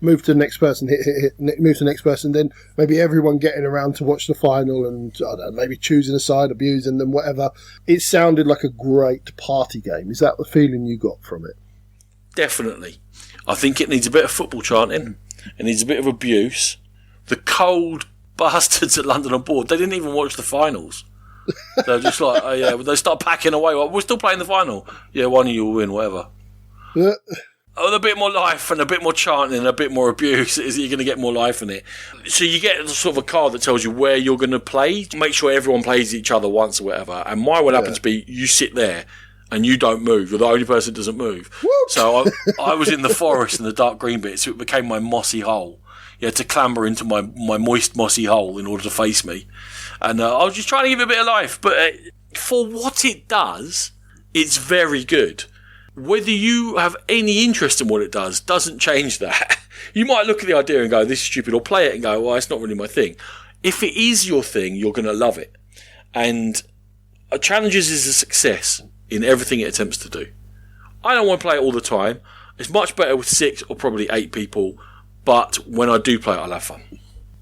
move to the next person, hit, move to the next person, then maybe everyone getting around to watch the final and I don't know, maybe choosing a side, abusing them, whatever. It sounded like a great party game. Is that the feeling you got from it? Definitely. I think it needs a bit of football chanting. It needs a bit of abuse. The cold bastards at London on board, they didn't even watch the finals. They're just like, oh yeah, they start packing away. Well, we're still playing the final. Yeah, one of you will win, whatever. A bit more life and a bit more chanting and a bit more abuse, you're going to get more life in it. So you get sort of a card that tells you where you're going to play. Make sure everyone plays each other once or whatever. And my one happens to be you sit there and you don't move. You're the only person that doesn't move. Whoop. So I was in the forest in the dark green bit, so it became my mossy hole. You had to clamber into my moist mossy hole in order to face me. And I was just trying to give it a bit of life. But for what it does, it's very good. Whether you have any interest in what it does doesn't change that. You might look at the idea and go, this is stupid, or play it and go, well, it's not really my thing. If it is your thing, you're going to love it. And Challenges is a success in everything it attempts to do. I don't want to play it all the time. It's much better with 6 or probably 8 people, but when I do play it, I'll have fun.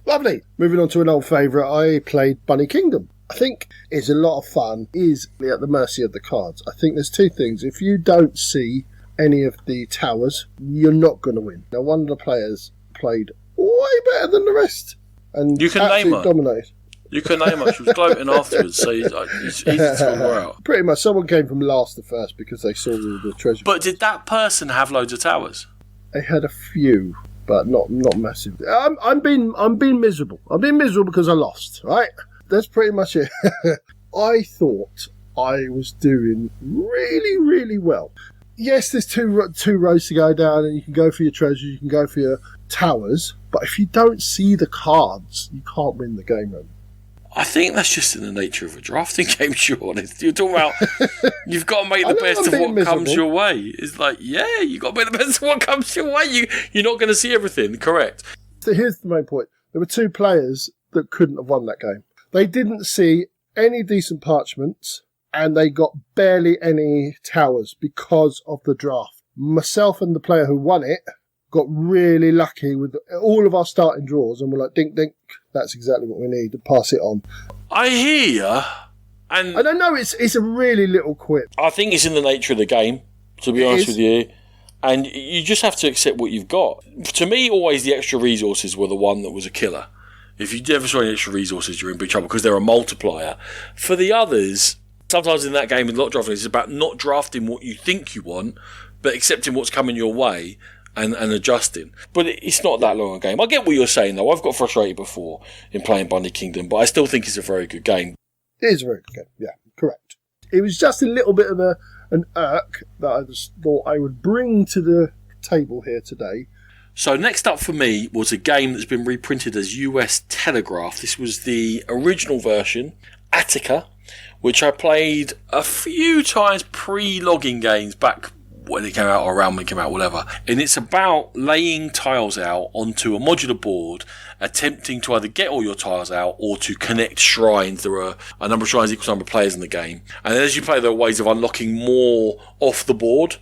Lovely. Moving on to an old favourite, I played Bunny Kingdom. I think it's a lot of fun, is at the mercy of the cards. I think there's 2 things. If you don't see any of the towers, you're not going to win. Now, one of the players played way better than the rest. And you can name her. Dominated. You can name her. She was gloating afterwards, so it's easy to talk her out. Pretty much. Someone came from last to first because they saw all the treasure. But did that person have loads of towers? They had a few, but not massive. I'm being miserable. I'm being miserable because I lost, right? That's pretty much it. I thought I was doing really, really well. Yes, there's two roads to go down, and you can go for your treasures, you can go for your towers, but if you don't see the cards, you can't win the game, Ronan. I think that's just in the nature of a drafting game, Sean. You're talking about you've got to make the best of what comes your way. It's like, yeah, you've got to make the best of what comes your way. You're not going to see everything, correct? So here's the main point. There were 2 players that couldn't have won that game. They didn't see any decent parchments, and they got barely any towers because of the draft. Myself and the player who won it got really lucky with all of our starting draws, and we're like, dink, dink, that's exactly what we need to pass it on. I hear you. And I don't know, it's a really little quip. I think it's in the nature of the game, to be honest with you. And you just have to accept what you've got. To me, always the extra resources were the one that was a killer. If you never saw any extra resources, you're in big trouble because they're a multiplier. For the others, sometimes in that game with lot drafting, it's about not drafting what you think you want, but accepting what's coming your way and adjusting. But it's not that long a game. I get what you're saying, though. I've got frustrated before in playing Bunny Kingdom, but I still think it's a very good game. It is a very good game, yeah, correct. It was just a little bit of an irk that I just thought I would bring to the table here today. So next up for me was a game that's been reprinted as US Telegraph. This was the original version, Attica, which I played a few times pre-logging games back when it came out or around when it came out, whatever. And it's about laying tiles out onto a modular board, attempting to either get all your tiles out or to connect shrines. There are a number of shrines equals number of players in the game. And then as you play, there are ways of unlocking more off the board.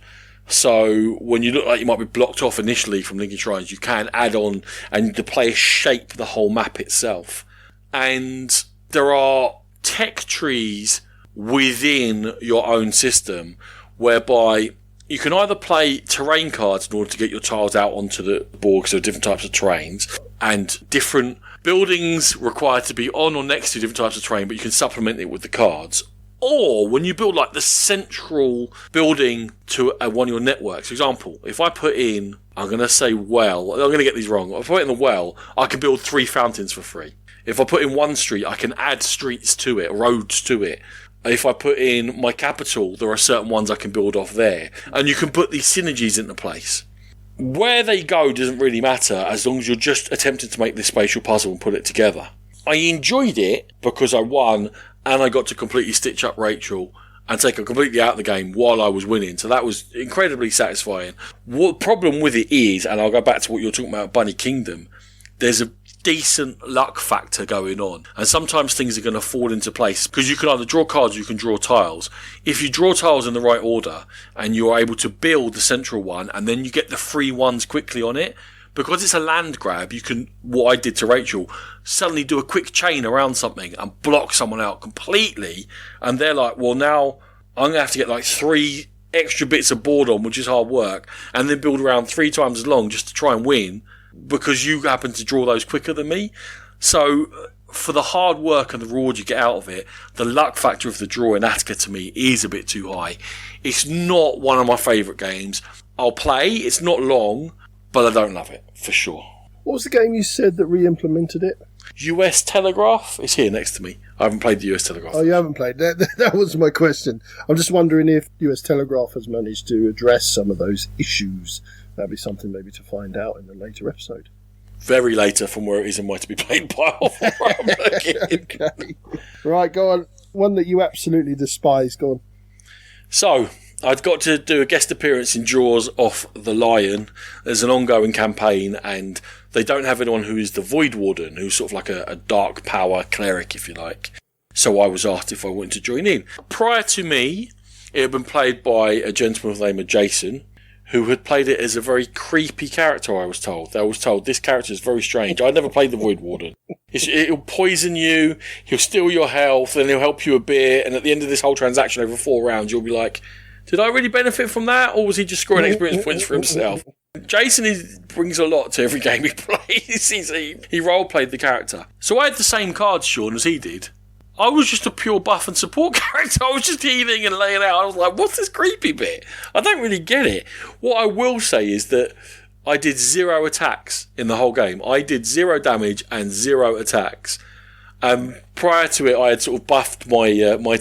So when you look like you might be blocked off initially from linking shrines, you can add on and the players shape the whole map itself. And there are tech trees within your own system whereby you can either play terrain cards in order to get your tiles out onto the board because there are different types of terrains and different buildings required to be on or next to different types of terrain, but you can supplement it with the cards. Or when you build like the central building to one of your networks. For example, if I put in, I'm going to say well, I'm going to get these wrong. If I put in the well, I can build 3 fountains for free. If I put in one street, I can add streets to it, roads to it. If I put in my capital, there are certain ones I can build off there. And you can put these synergies into place. Where they go doesn't really matter as long as you're just attempting to make this spatial puzzle and put it together. I enjoyed it because I won and I got to completely stitch up Rachel and take her completely out of the game while I was winning. So that was incredibly satisfying. What the problem with it is, and I'll go back to what you're talking about, Bunny Kingdom, there's a decent luck factor going on, and sometimes things are going to fall into place because you can either draw cards or you can draw tiles. If you draw tiles in the right order and you're able to build the central one and then you get the free ones quickly on it, because it's a land grab, you can, what I did to Rachel, suddenly do a quick chain around something and block someone out completely, and they're like, well, now I'm going to have to get like 3 extra bits of board on, which is hard work, and then build around 3 times as long just to try and win because you happen to draw those quicker than me. So for the hard work and the reward you get out of it, the luck factor of the draw in Attica to me is a bit too high. It's not one of my favourite games. I'll play, it's not long, but I don't love it, for sure. What was the game you said that re-implemented it? US Telegraph? It's here next to me. I haven't played the US Telegraph. Oh, you haven't played that? That was my question. I'm just wondering if US Telegraph has managed to address some of those issues. That'd be something maybe to find out in a later episode. Very later from where it is and where to be played by. Okay. Right, go on. One that you absolutely despise, go on. So, I've got to do a guest appearance in Jaws off the Lion. There's an ongoing campaign, and they don't have anyone who is the Void Warden, who's sort of like a dark power cleric, if you like. So I was asked if I wanted to join in. Prior to me, it had been played by a gentleman with the name of Jason, who had played it as a very creepy character, I was told. I was told, this character is very strange. I never played the Void Warden. He'll poison you, he'll steal your health, then he'll help you a bit, and at the end of this whole transaction over 4 rounds, you'll be like, did I really benefit from that, or was he just scoring experience points for himself? Jason brings a lot to every game he plays. He role-played the character. So I had the same cards, Sean, as he did. I was just a pure buff and support character. I was just healing and laying out. I was like, what's this creepy bit? I don't really get it. What I will say is that I did 0 attacks in the whole game. I did 0 damage and 0 attacks. Prior to it, I had sort of buffed my my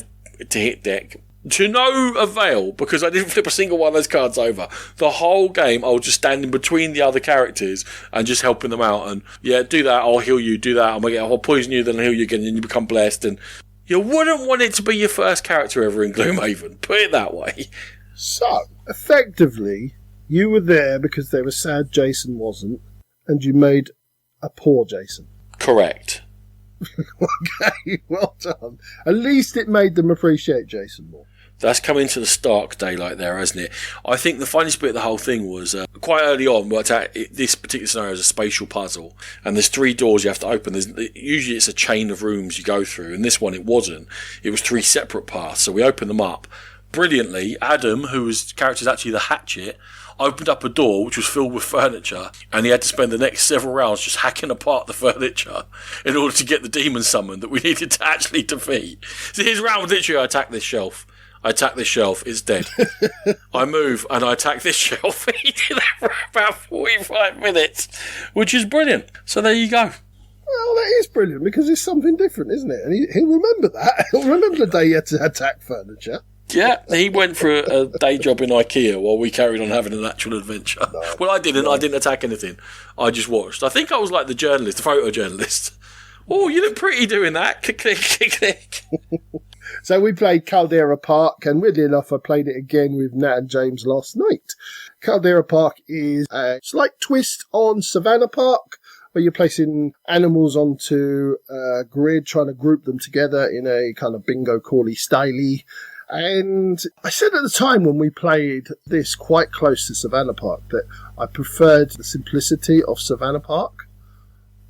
to-hit deck to no avail, because I didn't flip a single one of those cards over. The whole game, I was just standing between the other characters and just helping them out. And yeah, do that, I'll heal you. Do that, I'll poison you, then I'll heal you again, and you become blessed. And you wouldn't want it to be your first character ever in Gloomhaven. Put it that way. So, effectively, you were there because they were sad Jason wasn't, and you made a poor Jason. Correct. Okay, well done. At least it made them appreciate Jason more. That's coming to the stark daylight there, hasn't it? I think the funniest bit of the whole thing was quite early on, worked out this particular scenario is a spatial puzzle, and there's 3 doors you have to open. Usually it's a chain of rooms you go through, and this one it wasn't. It was 3 separate paths, so we opened them up. Brilliantly, Adam, whose character is actually the Hatchet, opened up a door which was filled with furniture, and he had to spend the next several rounds just hacking apart the furniture in order to get the demon summoned that we needed to actually defeat. So his round was literally, I attack this shelf, it's dead. I move and I attack this shelf. He did that for about 45 minutes, which is brilliant. So there you go. Well, that is brilliant, because it's something different, isn't it? And he'll remember that. He'll remember the day he had to attack furniture. Yeah, he went for a day job in IKEA while we carried on having an actual adventure. No, well, I didn't. No. I didn't attack anything. I just watched. I think I was like the journalist, the photojournalist. Oh, you look pretty doing that. Click, click, click, click. So we played Caldera Park, and weirdly enough, I played it again with Nat and James last night. Caldera Park is a slight twist on Savannah Park, where you're placing animals onto a grid, trying to group them together in a kind of bingo call-y styley. And I said at the time when we played this quite close to Savannah Park that I preferred the simplicity of Savannah Park,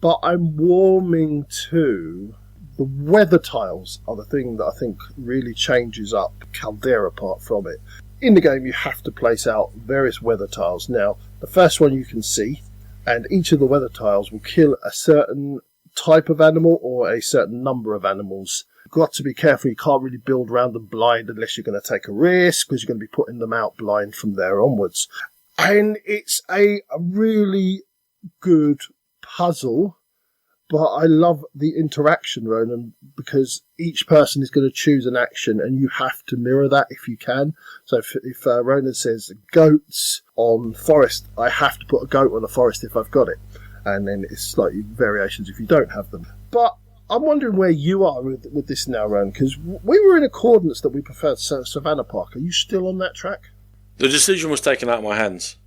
but I'm warming to the weather tiles are the thing that I think really changes up Caldera Park from it. In the game, you have to place out various weather tiles. Now, the first one you can see, and each of the weather tiles will kill a certain type of animal or a certain number of animals. You've got to be careful. You can't really build around them blind unless you're going to take a risk, because you're going to be putting them out blind from there onwards. And it's a really good puzzle, but I love the interaction, Ronan, because each person is going to choose an action and you have to mirror that if you can. So if Ronan says goats on forest, I have to put a goat on a forest if I've got it. And then it's slightly variations if you don't have them. But I'm wondering where you are with this now, Ronan, because we were in accordance that we preferred Savannah Park. Are you still on that track? The decision was taken out of my hands.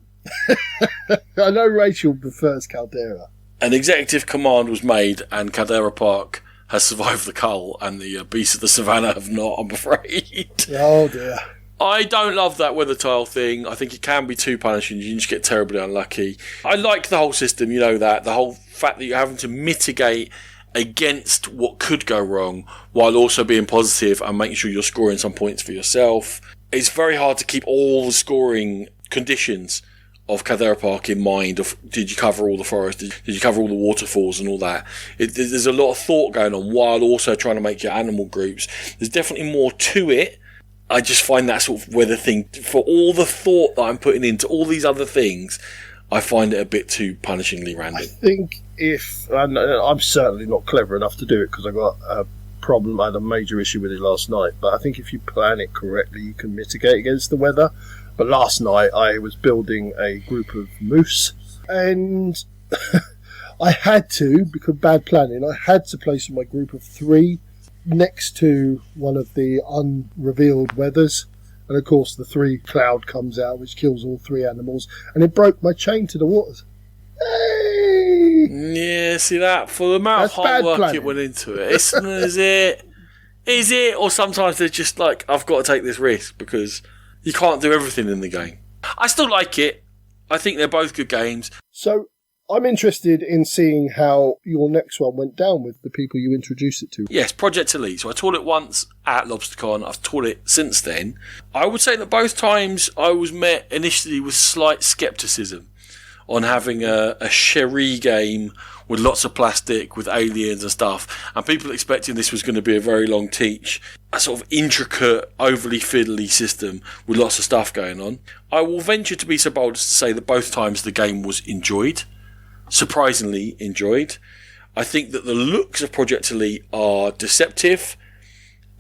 I know Rachel prefers Caldera. an executive command was made, and Caldera Park has survived the cull, and the beasts of the savannah have not, I'm afraid. Oh, dear. I don't love that weather tile thing. I think it can be too punishing. You can just get terribly unlucky. I like the whole system, you know that. The whole fact that you're having to mitigate against what could go wrong while also being positive and making sure you're scoring some points for yourself. It's very hard to keep all the scoring conditions of Caldera Park in mind. Of did you cover all the forest? Did you cover all the waterfalls and all that? There's a lot of thought going on while also trying to make your animal groups. There's definitely more to it. I just find that sort of weather thing, for all the thought that I'm putting into all these other things, I find it a bit too punishingly random. I think I'm certainly not clever enough to do it because I got a problem. I had a major issue with it last night, but I think if you plan it correctly, you can mitigate against the weather. But last night I was building a group of moose, and I had to, because bad planning, I had to place my group of 3 next to one of the unrevealed weathers, and of course the 3 cloud comes out, which kills all 3 animals, and it broke my chain to the waters. Hey! Yeah, see that? For the amount of hard work it went into it. Is it? Or sometimes they're just like, I've got to take this risk because you can't do everything in the game. I still like it. I think they're both good games. So I'm interested in seeing how your next one went down with the people you introduced it to. Yes, Project Elite. So I taught it once at LoBsterCon. I've taught it since then. I would say that both times I was met initially with slight scepticism on having a Cherie game with lots of plastic, with aliens and stuff, and people expecting this was going to be a very long teach, a sort of intricate, overly fiddly system with lots of stuff going on. I will venture to be so bold as to say that both times the game was enjoyed. Surprisingly enjoyed. I think that the looks of Project Elite are deceptive.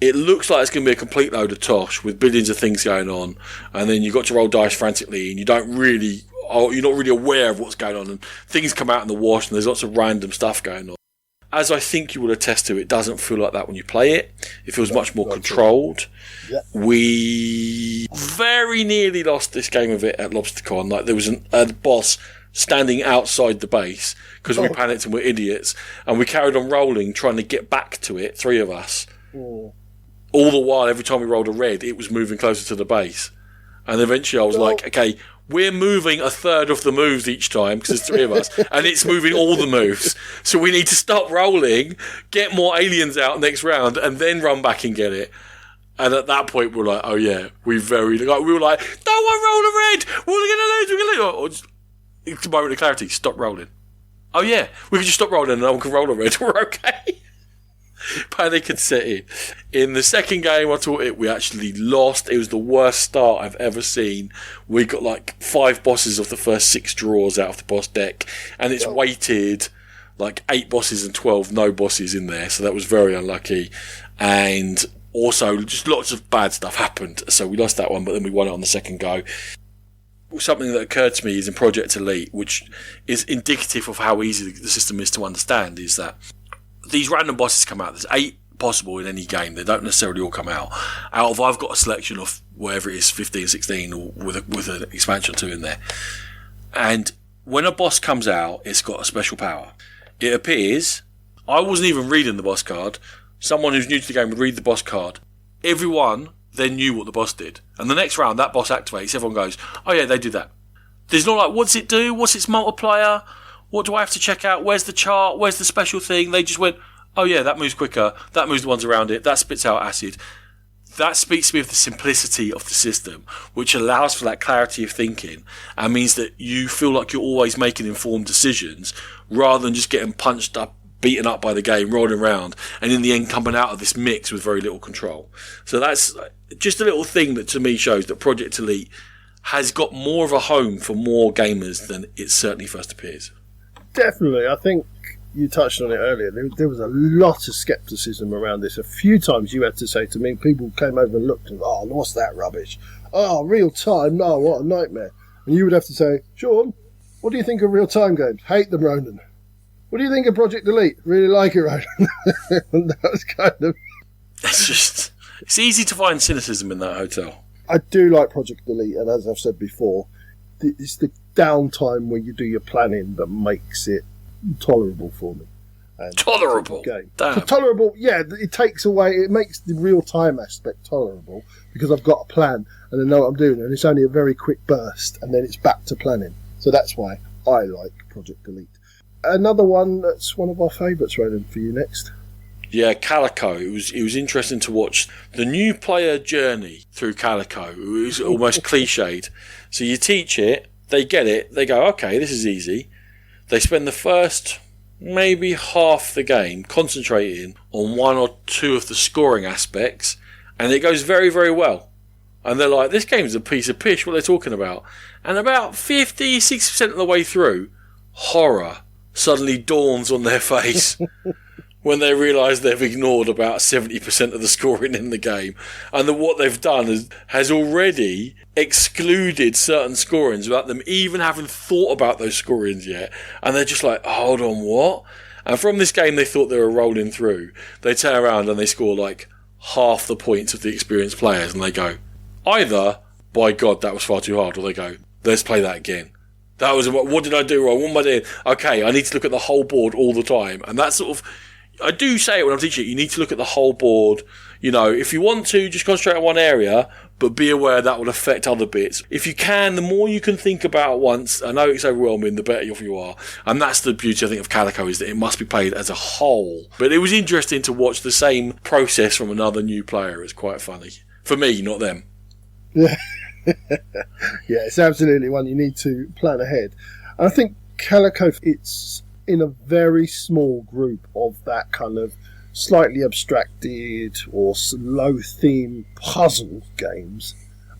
It looks like it's going to be a complete load of tosh with billions of things going on, and then you've got to roll dice frantically, and you're not really aware of what's going on, and things come out in the wash, and there's lots of random stuff going on. As I think you will attest to, it doesn't feel like that when you play it. It feels much more controlled. Yeah. We very nearly lost this game of it at LoBsterCon. Like, there was a boss standing outside the base because we panicked and we're idiots, and we carried on rolling, trying to get back to it, 3 of us. All the while, every time we rolled a red, it was moving closer to the base. And eventually I was like, okay, we're moving a third of the moves each time because there's 3 of us, and it's moving all the moves. So we need to stop rolling, get more aliens out next round, and then run back and get it. And at that point, we're like, oh yeah, we were like, no one roll a red, we're going to lose. Or just, it's a moment of clarity, stop rolling. Oh yeah, we can just stop rolling and no one can roll a red, we're okay. Panic had set in. In the second game I taught it, we actually lost. It was the worst start I've ever seen. We got like 5 bosses of the first 6 draws out of the boss deck, and it's weighted like 8 bosses and 12 no bosses in there, so that was very unlucky. And also just lots of bad stuff happened, so we lost that one, but then we won it on the second go. Something that occurred to me is in Project Elite, which is indicative of how easy the system is to understand, is that these random bosses come out. There's 8 possible in any game. They don't necessarily all come out. I've got a selection of whatever it is, 15, 16, or with an expansion or 2 in there. And when a boss comes out, it's got a special power. It appears, I wasn't even reading the boss card. Someone who's new to the game would read the boss card. Everyone then knew what the boss did. And the next round, that boss activates. Everyone goes, oh yeah, they do that. There's not like, what's it do? What's its multiplier? What do I have to check out? Where's the chart? Where's the special thing? They just went, oh yeah, that moves quicker. That moves the ones around it. That spits out acid. That speaks to me of the simplicity of the system, which allows for that clarity of thinking and means that you feel like you're always making informed decisions rather than just getting punched up, beaten up by the game, rolling around, and in the end coming out of this mix with very little control. So that's just a little thing that to me shows that Project Elite has got more of a home for more gamers than it certainly first appears. Definitely. I think you touched on it earlier. There was a lot of scepticism around this. A few times you had to say to me, people came over and looked and, oh, what's that rubbish? Oh, real time? No, what a nightmare. And you would have to say, Sean, what do you think of real time games? Hate them, Ronan. What do you think of Project Elite? Really like it, Ronan. And that was kind of... It's easy to find cynicism in that hotel. I do like Project Elite, and as I've said before, it's the downtime where you do your planning that makes it tolerable for me. And tolerable? Damn. Tolerable, yeah, it makes the real-time aspect tolerable, because I've got a plan, and I know what I'm doing, and it's only a very quick burst, and then it's back to planning. So that's why I like Project Elite. Another one that's one of our favourites, Ronan, for you next. Yeah, Calico. It was interesting to watch the new player journey through Calico. It was almost cliched. So you teach it, they get it, they go, okay, this is easy. They spend the first maybe half the game concentrating on one or two of the scoring aspects, and it goes very, very well. And they're like, this game's a piece of pish, what they're talking about. And about 50-60% of the way through, horror suddenly dawns on their face when they realise they've ignored about 70% of the scoring in the game. And what they've done has already excluded certain scorings without them even having thought about those scorings yet. And they're just like, hold on, what? And from this game they thought they were rolling through. They turn around and they score like half the points of the experienced players, and they go, either, by God, that was far too hard, or they go, let's play that again. That was, what did I do wrong? What am I doing? Okay, I need to look at the whole board all the time. And that's sort of, I do say it when I'm teaching it, you need to look at the whole board. You know, if you want to, just concentrate on one area, but be aware that will affect other bits. If you can, the more you can think about at once, I know it's overwhelming, the better off you are. And that's the beauty, I think, of Calico, is that it must be played as a whole. But it was interesting to watch the same process from another new player. It's quite funny. For me, not them. Yeah. Yeah, it's absolutely one you need to plan ahead. And I think Calico, it's in a very small group of that kind of slightly abstracted or low theme puzzle games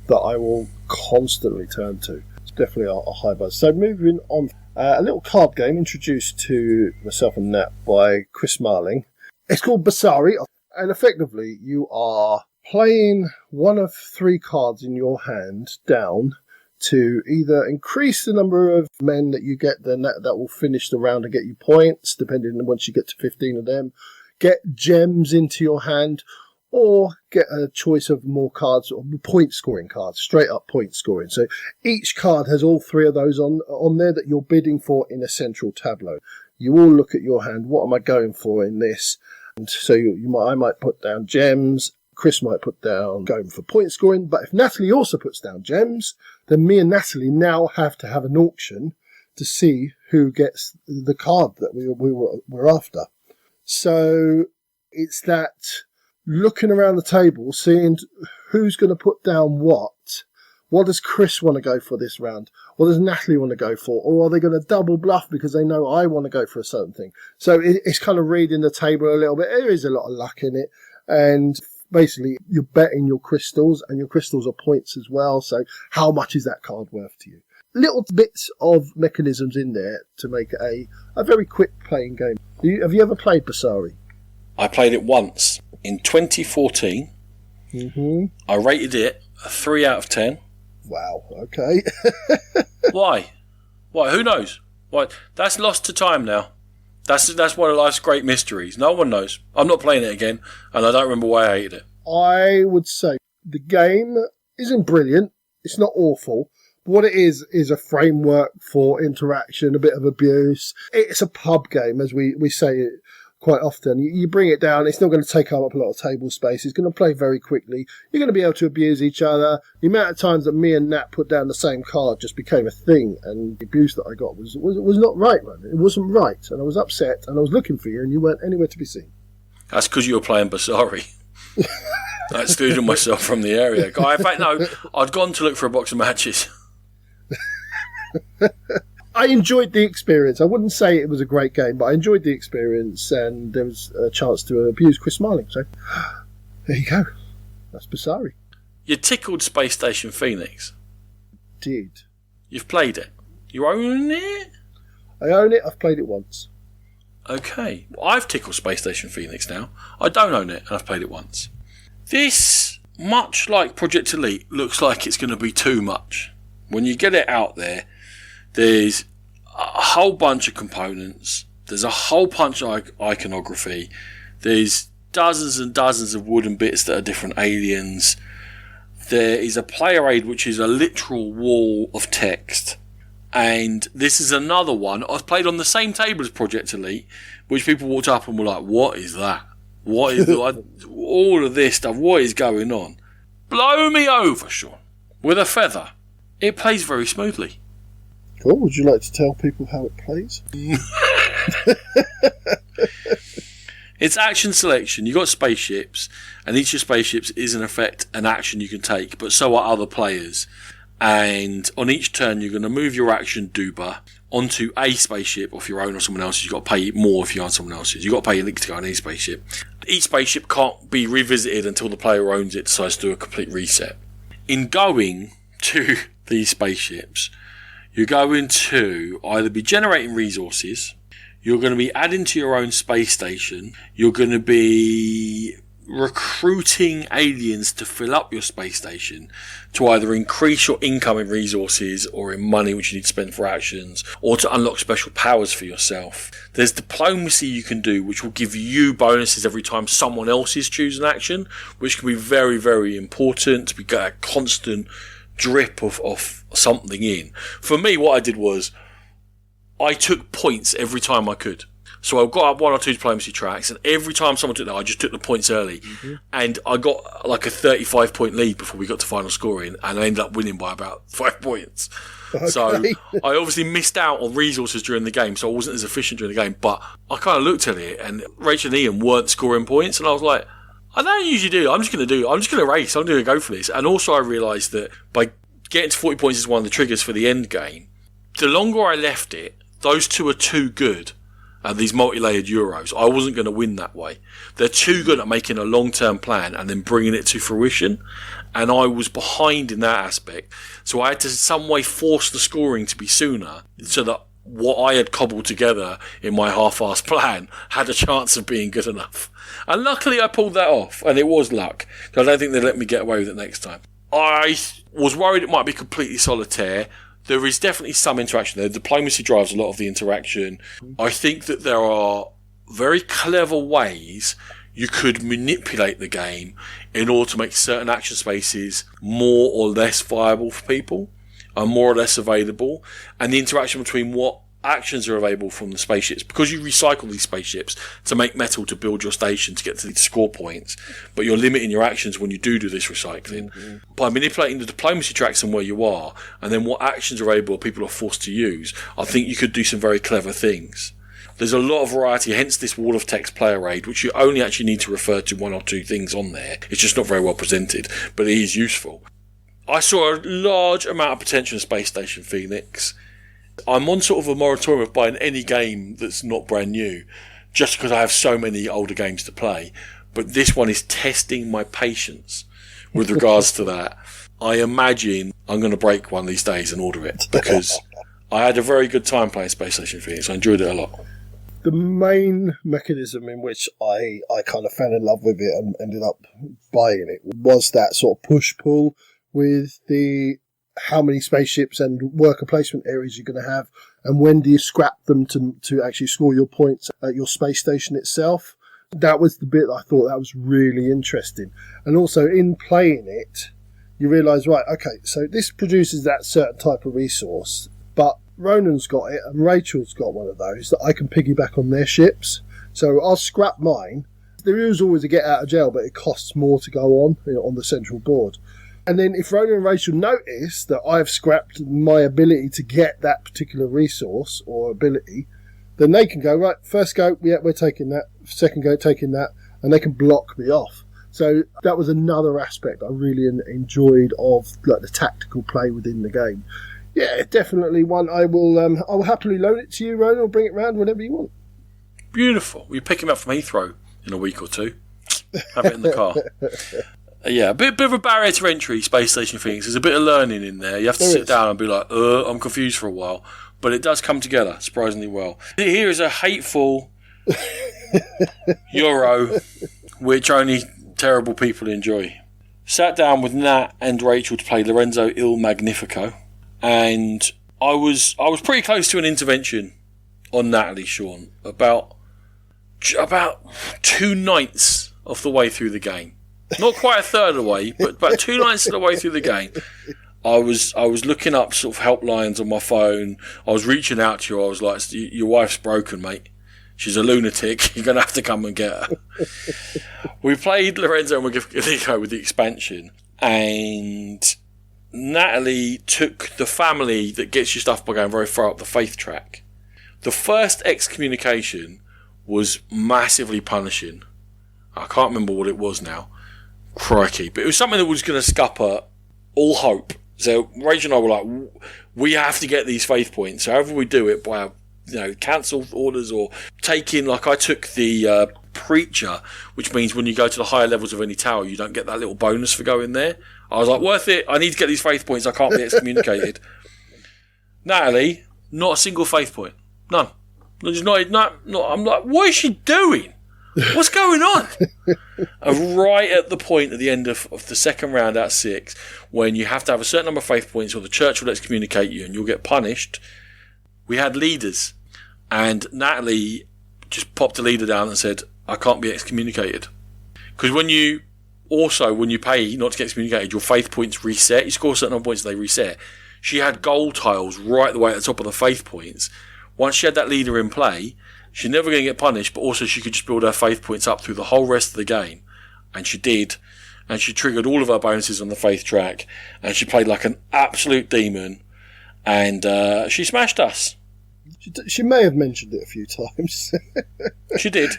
that I will constantly turn to. It's definitely a high buzz. So moving on, a little card game introduced to myself and Nat by Chris Marling. It's called Basari, and effectively you are playing one of 3 cards in your hand down to either increase the number of men that you get, then that will finish the round and get you points, depending on once you get to 15 of them, get gems into your hand, or get a choice of more cards, or point scoring cards, straight up point scoring. So each card has all 3 of those on there that you're bidding for in a central tableau. You all look at your hand, what am I going for in this? And so I might put down gems, Chris might put down going for point scoring, but if Natalie also puts down gems, then me and Natalie now have to have an auction to see who gets the card that we're after. So it's that looking around the table, seeing who's going to put down what. What does Chris want to go for this round? What does Natalie want to go for? Or are they going to double bluff because they know I want to go for a certain thing? So it's kind of reading the table a little bit. There is a lot of luck in it. And basically, you're betting your crystals, and your crystals are points as well. So how much is that card worth to you? Little bits of mechanisms in there to make it a very quick playing game. Have you ever played Basari? I played it once in 2014. Mm-hmm. I rated it a 3 out of 10. Wow, okay. Why? Who knows? Why? That's lost to time now. That's one of life's great mysteries. No one knows. I'm not playing it again, and I don't remember why I hated it. I would say the game isn't brilliant. It's not awful. But what it is a framework for interaction, a bit of abuse. It's a pub game, as we say it quite often. You bring it down, it's not going to take up a lot of table space. It's going to play very quickly. You're going to be able to abuse each other. The amount of times that me and Nat put down the same card just became a thing, and the abuse that I got was not right, man. It wasn't right, and I was upset, and I was looking for you, and you weren't anywhere to be seen. That's because you were playing Basari. I excluded myself from the area. In fact, no, I'd gone to look for a box of matches. I enjoyed the experience. I wouldn't say it was a great game, but I enjoyed the experience, and there was a chance to abuse Chris Marling. So there you go. That's Basari. You tickled Space Station Phoenix. Did. You've played it. You own it? I own it. I've played it once. Okay. Well, I've tickled Space Station Phoenix now. I don't own it, and I've played it once. This, much like Project Elite, looks like it's going to be too much. When you get it out there, there's a whole bunch of components. There's a whole bunch of iconography. There's dozens and dozens of wooden bits that are different aliens. There is a player aid, which is a literal wall of text. And this is another one. I've played on the same table as Project Elite, which people walked up and were like, what is that? What is all of this stuff? What is going on? Blow me over, Sean. With a feather. It plays very smoothly. Cool. Would you like to tell people how it plays? It's action selection. You've got spaceships, and each of your spaceships is in effect an action you can take, but so are other players. And on each turn, you're going to move your action Duba onto a spaceship off your own or someone else's. You've got to pay more if you're on someone else's. You've got to pay a link to go on any spaceship. Each spaceship can't be revisited until the player who owns it decides to do a complete reset. In going to these spaceships, you're going to either be generating resources, you're going to be adding to your own space station, you're going to be recruiting aliens to fill up your space station to either increase your income in resources or in money which you need to spend for actions, or to unlock special powers for yourself. There's diplomacy you can do which will give you bonuses every time someone else is choosing action, which can be very, very important to get a constant drip of something in. For me, what I did was I took points every time I could. So I got up 1 or 2 diplomacy tracks, and every time someone took that, I just took the points early. Mm-hmm. And I got like a 35-point lead before we got to final scoring, and I ended up winning by about 5 points. Okay. So I obviously missed out on resources during the game, so I wasn't as efficient during the game. But I kind of looked at it, and Rachel and Ian weren't scoring points, and I was like, I don't usually do. I'm just going to race. I'm going to go for this. And also I realised that by getting to 40 points is one of the triggers for the end game. The longer I left it, those two are too good. These multi-layered Euros, I wasn't going to win that way. They're too good at making a long-term plan and then bringing it to fruition, and I was behind in that aspect. So I had to in some way force the scoring to be sooner, so that what I had cobbled together in my half-assed plan had a chance of being good enough. And luckily I pulled that off, and it was luck. So I don't think they'd let me get away with it next time. I was worried it might be completely solitaire. There is definitely some interaction there. Diplomacy drives a lot of the interaction. I think that there are very clever ways you could manipulate the game in order to make certain action spaces more or less viable for people, and more or less available. And the interaction between what actions are available from the spaceships, because you recycle these spaceships to make metal to build your station to get to the score points, but you're limiting your actions when you do this recycling. Mm-hmm. By manipulating the diplomacy tracks and where you are, and then what actions are able, people are forced to use, I think you could do some very clever things. There's a lot of variety, hence this wall of text player aid, which you only actually need to refer to 1 or 2 things on there. It's just not very well presented, but it is useful. I saw a large amount of potential in Space Station Phoenix. I'm on sort of a moratorium of buying any game that's not brand new, just because I have so many older games to play. But this one is testing my patience with regards to that. I imagine I'm going to break one of these days and order it, because I had a very good time playing Space Station Phoenix. I enjoyed it a lot. The main mechanism in which I kind of fell in love with it and ended up buying it was that sort of push-pull with the how many spaceships and worker placement areas you're going to have, and when do you scrap them to actually score your points at your space station itself. That was the bit I thought that was really interesting. And also in playing it, you realise, right, okay, so this produces that certain type of resource, but Ronan's got it and Rachel's got one of those that I can piggyback on their ships. So I'll scrap mine. There is always a get out of jail, but it costs more to go on the central board. And then if Ronan and Rachel notice that I've scrapped my ability to get that particular resource or ability, then they can go, right, first go, yeah, we're taking that. Second go, taking that. And they can block me off. So that was another aspect I really enjoyed of like the tactical play within the game. Yeah, definitely one I will happily loan it to you, Ronan, or bring it round whenever you want. Beautiful. We pick him up from Heathrow in a week or 2. Have it in the car. Yeah, a bit of a barrier to entry, Space Station Phoenix. There's a bit of learning in there. You have to sit down and be like, I'm confused for a while. But it does come together surprisingly well. Here is a hateful Euro, which only terrible people enjoy. Sat down with Nat and Rachel to play Lorenzo Il Magnifico. And I was pretty close to an intervention on Natalie, Sean. About 2/9 of the way through the game. Not quite a third of the way, but about 2/9 of the way through the game, I was looking up sort of helplines on my phone. I was reaching out to you. I was like, your wife's broken, mate. She's a lunatic. You're going to have to come and get her. We played Lorenzo and Magnifico with the expansion. And Natalie took the family that gets you stuff by going very far up the faith track. The first excommunication was massively punishing. I can't remember what it was now. Crikey. But it was something that was going to scupper all hope. So Rachel and I were like, we have to get these faith points. So however we do it, by cancel orders or taking, like I took the preacher, which means when you go to the higher levels of any tower, you don't get that little bonus for going there. I was like, worth it. I need to get these faith points. I can't be excommunicated. Natalie, not a single faith point. None. Not. I'm like, what is she doing? What's going on? And right at the point at the end of the second round out of 6, when you have to have a certain number of faith points or the church will excommunicate you and you'll get punished, we had leaders. And Natalie just popped a leader down and said, I can't be excommunicated. Because when you pay not to get excommunicated, your faith points reset. You score a certain number of points, they reset. She had gold tiles right the way at the top of the faith points. Once she had that leader in play, she's never going to get punished, but also she could just build her faith points up through the whole rest of the game. And she did. And she triggered all of her bonuses on the faith track. And she played like an absolute demon. And she smashed us. She may have mentioned it a few times. She did.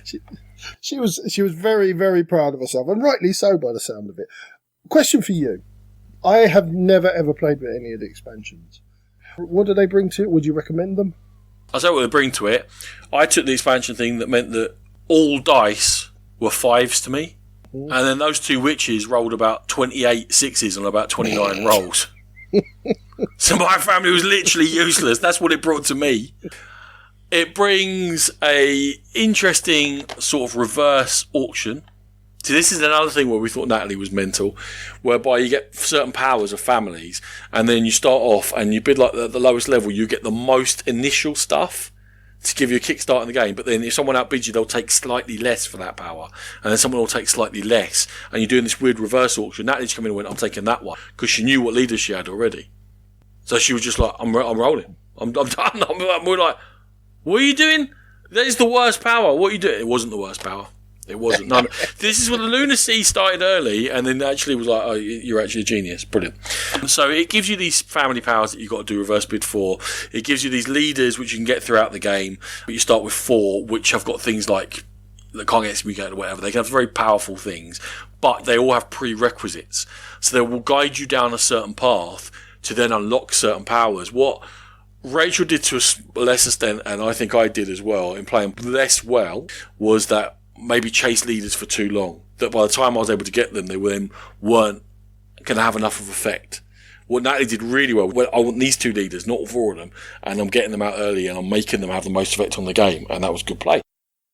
She was very, very proud of herself, and rightly so by the sound of it. Question for you. I have never, ever played with any of the expansions. What do they bring to it? Would you recommend them? I'll tell you what they bring to it. I took the expansion thing that meant that all dice were 5s to me. And then those 2 witches rolled about 28 6s on about 29 rolls. So my family was literally useless. That's what it brought to me. It brings a interesting sort of reverse auction. See, this is another thing where we thought Natalie was mental, whereby you get certain powers of families, and then you start off and you bid like at the lowest level, you get the most initial stuff to give you a kickstart in the game. But then if someone outbids you, they'll take slightly less for that power, and then someone will take slightly less, and you're doing this weird reverse auction. Natalie just came in and went, I'm taking that one, because she knew what leaders she had already. So she was just like, I'm rolling. I'm done. We're like, what are you doing? That is the worst power. What are you doing? It wasn't the worst power. It wasn't. No. This is when the lunacy started early, and then actually was like, oh, you're actually a genius. Brilliant. So it gives you these family powers that you've got to do reverse bid for. It gives you these leaders which you can get throughout the game. But you start with 4, which have got things like that can't get excommunicated or whatever. They can have very powerful things, but they all have prerequisites. So they will guide you down a certain path to then unlock certain powers. What Rachel did to a lesser extent, and I think I did as well, in playing less well, was that maybe chase leaders for too long. That by the time I was able to get them, they weren't going to have enough of effect. What Natalie did really well, I want these 2 leaders, not all 4 of them, and I'm getting them out early and I'm making them have the most effect on the game, and that was good play.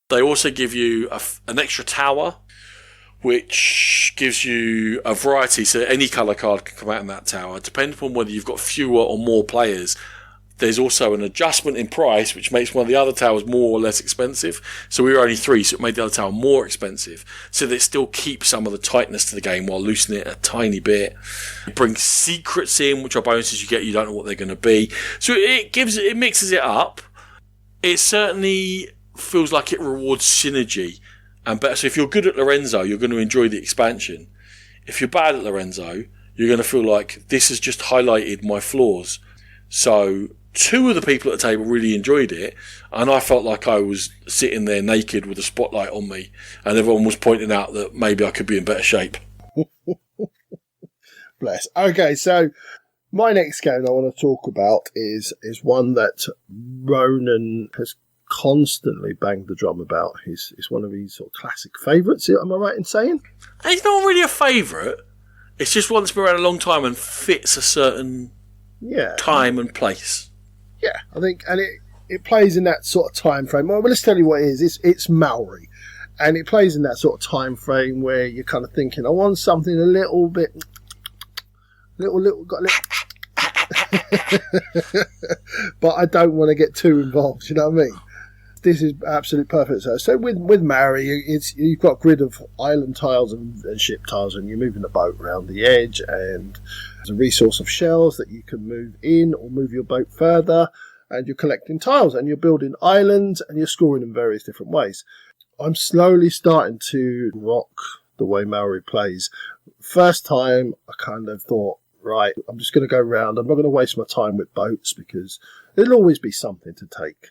They also give you an extra tower, which gives you a variety, so any colour card can come out in that tower. Depending upon whether you've got fewer or more players, there's also an adjustment in price, which makes one of the other towers more or less expensive. So we were only 3, so it made the other tower more expensive. So that it still keeps some of the tightness to the game while loosening it a tiny bit. It brings secrets in, which are bonuses you get, you don't know what they're going to be. So it mixes it up. It certainly feels like it rewards synergy and better. So if you're good at Lorenzo, you're going to enjoy the expansion. If you're bad at Lorenzo, you're going to feel like this has just highlighted my flaws. So 2 of the people at the table really enjoyed it, and I felt like I was sitting there naked with a spotlight on me, and everyone was pointing out that maybe I could be in better shape. Bless. Okay, so my next game I want to talk about is one that Ronan has constantly banged the drum about. It's one of his sort of classic favourites. Am I right in saying? It's not really a favourite. It's just one that's been around a long time and fits a certain time and place. Yeah, I think, and it plays in that sort of time frame. Well, let's tell you what it is. It's Maori, and it plays in that sort of time frame where you're kind of thinking, I want something a little bit, got a little, but I don't want to get too involved. You know what I mean? this is absolute perfect. So with Maori, you've got a grid of island tiles and ship tiles, and you're moving the boat around the edge, and there's a resource of shells that you can move in or move your boat further, and you're collecting tiles, and you're building islands, and you're scoring in various different ways. I'm slowly starting to rock the way Maori plays. First time, I kind of thought, right, I'm just going to go round. I'm not going to waste my time with boats because there'll always be something to take.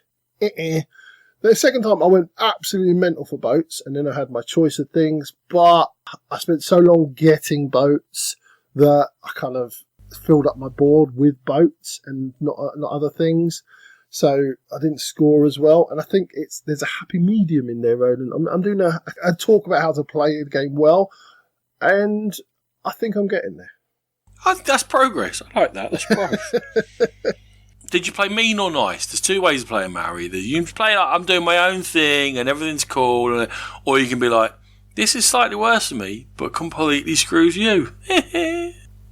The second time I went absolutely mental for boats, and then I had my choice of things, but I spent so long getting boats that I kind of filled up my board with boats and not other things. So I didn't score as well, and I think there's a happy medium in there, Ronan. I'm doing a talk about how to play the game well, and I think I'm getting there. That's progress. I like that. That's progress. Did you play mean or nice? There's two ways of playing Maori. You can play like I'm doing my own thing and everything's cool, or you can be like, this is slightly worse than me, but completely screws you.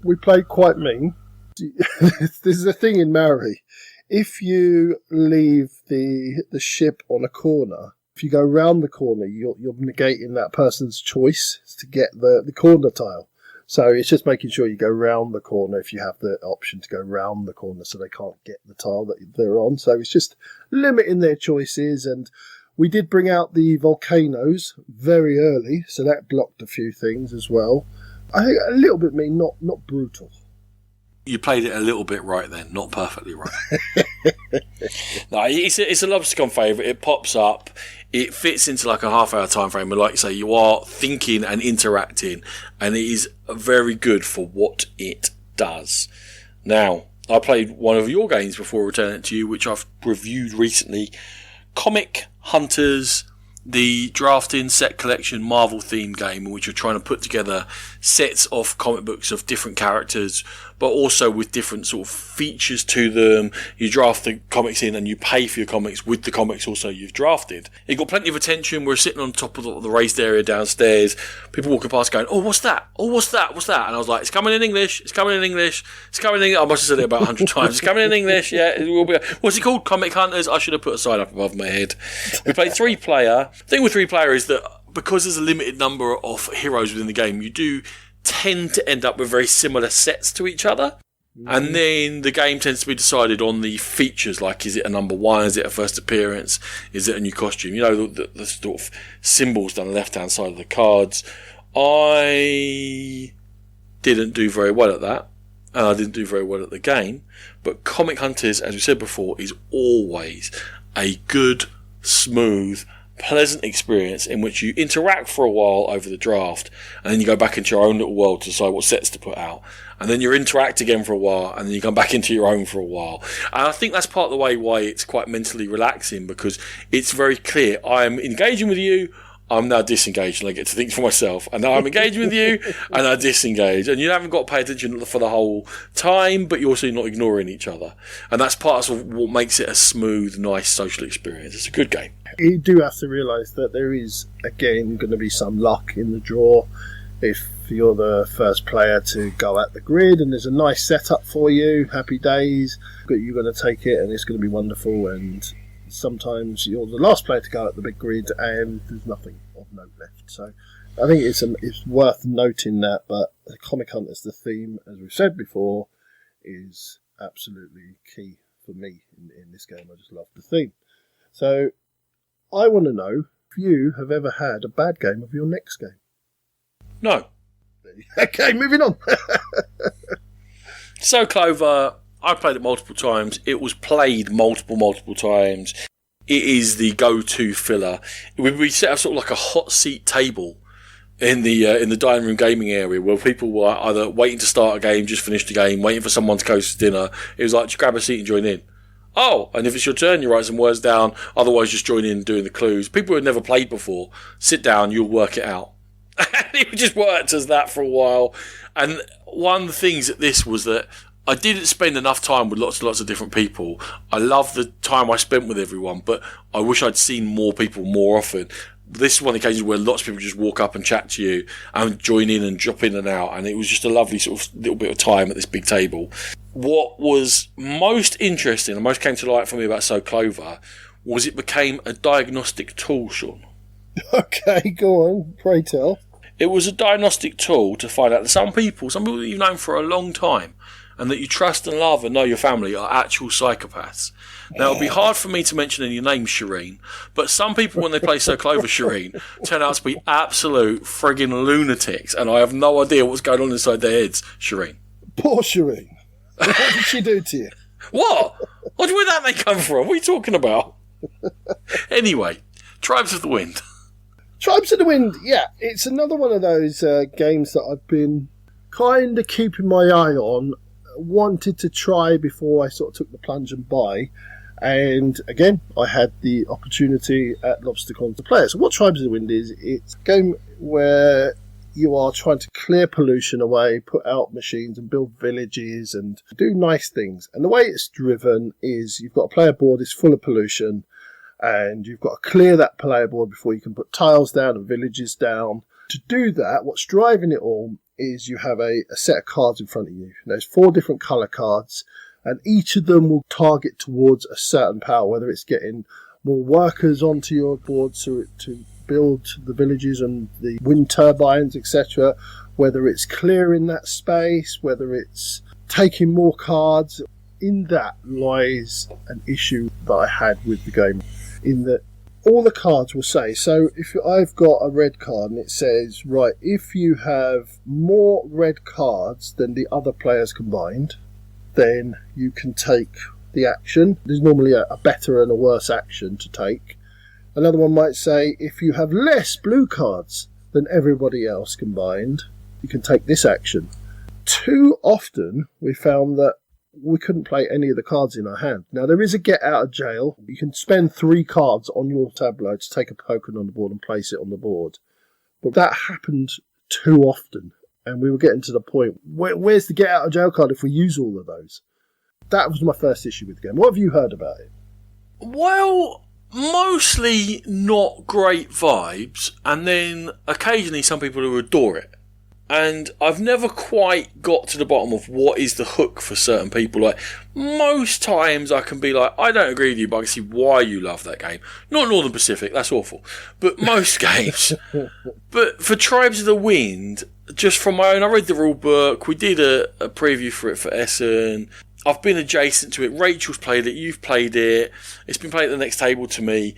We played quite mean. This is a thing in Maori. If you leave the ship on a corner, if you go round the corner, you're negating that person's choice to get the corner tile. So it's just making sure you go round the corner if you have the option to go round the corner so they can't get the tile that they're on. So it's just limiting their choices. And we did bring out the volcanoes very early, so that blocked a few things as well. I think a little bit mean, not brutal. You played it a little bit right then, not perfectly right. No, it's a LoBsterCon favourite. It pops up. It fits into like a half-hour time frame, but like you say, you are thinking and interacting, and it is very good for what it does. Now, I played one of your games before returning it to you, which I've reviewed recently. Comic Hunters, the drafting set collection Marvel themed game in which you're trying to put together sets of comic books of different characters, but also with different sort of features to them. You draft the comics in and you pay for your comics with the comics also you've drafted. It got plenty of attention. We're sitting on top of the raised area downstairs. People walking past going, oh, what's that? Oh, what's that? What's that? And I was like, it's coming in English. It's coming in English. It's coming in English. I must have said it about 100 times. It's coming in English. Yeah, it will be. What's it called? Comic Hunters. I should have put a sign up above my head. We played 3-player. The thing with 3-player is that because there's a limited number of heroes within the game, you do tend to end up with very similar sets to each other. And then the game tends to be decided on the features, like is it a number 1, is it a first appearance, is it a new costume? You know, the sort of symbols down the left-hand side of the cards. I didn't do very well at that, and I didn't do very well at the game. But Comic Hunters, as we said before, is always a good, smooth, pleasant experience in which you interact for a while over the draft, and then you go back into your own little world to decide what sets to put out, and then you interact again for a while, and then you come back into your own for a while. And I think that's part of the way why it's quite mentally relaxing, because it's very clear. I am engaging with you, I'm now disengaged, and I get to think for myself. And now I'm engaging with you, and I disengage. And you haven't got to pay attention for the whole time, but you're also not ignoring each other. And that's part of what makes it a smooth, nice social experience. It's a good game. You do have to realise that there is, again, going to be some luck in the draw. If you're the first player to go at the grid and there's a nice setup for you, happy days, but you're going to take it and it's going to be wonderful. And sometimes you're the last player to go at the big grid and there's nothing of note left. So I think it's worth noting that, but the Comic Hunters, the theme, as we've said before, is absolutely key for me in this game. I just love the theme. So I want to know if you have ever had a bad game of your next game. No. Okay, moving on. So Clover, I played it multiple times. It was played multiple times. It is the go-to filler. We set up sort of like a hot seat table in the dining room gaming area where people were either waiting to start a game, just finished the game, waiting for someone to go to dinner. It was like, just grab a seat and join in. Oh, and if it's your turn, you write some words down. Otherwise, just join in doing the clues. People who had never played before, sit down, you'll work it out. And it just worked as that for a while. And one of the things at this was that I didn't spend enough time with lots and lots of different people. I love the time I spent with everyone, but I wish I'd seen more people more often. This is one of the occasions where lots of people just walk up and chat to you and join in and drop in and out, and it was just a lovely sort of little bit of time at this big table. What was most interesting and most came to light for me about So Clover was it became a diagnostic tool, Sean. Okay, go on, pray tell. It was a diagnostic tool to find out that some people that you've known for a long time and that you trust and love and know your family are actual psychopaths. Now, it'll be hard for me to mention any names, Shireen, but some people, when they play Sir Clover, Shireen, turn out to be absolute friggin' lunatics, and I have no idea what's going on inside their heads, Shireen. Poor Shireen. What did she do to you? What? Where did that name come from? What are you talking about? Anyway, Tribes of the Wind. Tribes of the Wind, yeah, it's another one of those games that I've been kind of keeping my eye on, wanted to try before I sort of took the plunge and buy. And again, I had the opportunity at LoBsterCon to play it. So what Tribes of the Wind is, it's a game where you are trying to clear pollution away, put out machines and build villages and do nice things. And the way it's driven is you've got a player board, it's full of pollution, and you've got to clear that player board before you can put tiles down and villages down. To do that, what's driving it all is you have a set of cards in front of you. There's 4 different colour cards, and each of them will target towards a certain power, whether it's getting more workers onto your board to build the villages and the wind turbines, etc., whether it's clearing that space, whether it's taking more cards. In that lies an issue that I had with the game, in that all the cards will say, so if I've got a red card and it says, right, if you have more red cards than the other players combined, then you can take the action. There's normally a better and a worse action to take. Another one might say, if you have less blue cards than everybody else combined, you can take this action. Too often we found that we couldn't play any of the cards in our hand. Now, there is a get out of jail. You can spend 3 cards on your tableau to take a token on the board and place it on the board. But that happened too often. And we were getting to the point, where's the get out of jail card if we use all of those? That was my first issue with the game. What have you heard about it? Well, mostly not great vibes, and then occasionally some people who adore it. And I've never quite got to the bottom of what is the hook for certain people. Like, most times I can be like, I don't agree with you, but I can see why you love that game. Not Northern Pacific, that's awful. But most games. But for Tribes of the Wind, just from my own, I read the rule book, we did a preview for it for Essen. I've been adjacent to it. Rachel's played it, you've played it. It's been played at the next table to me.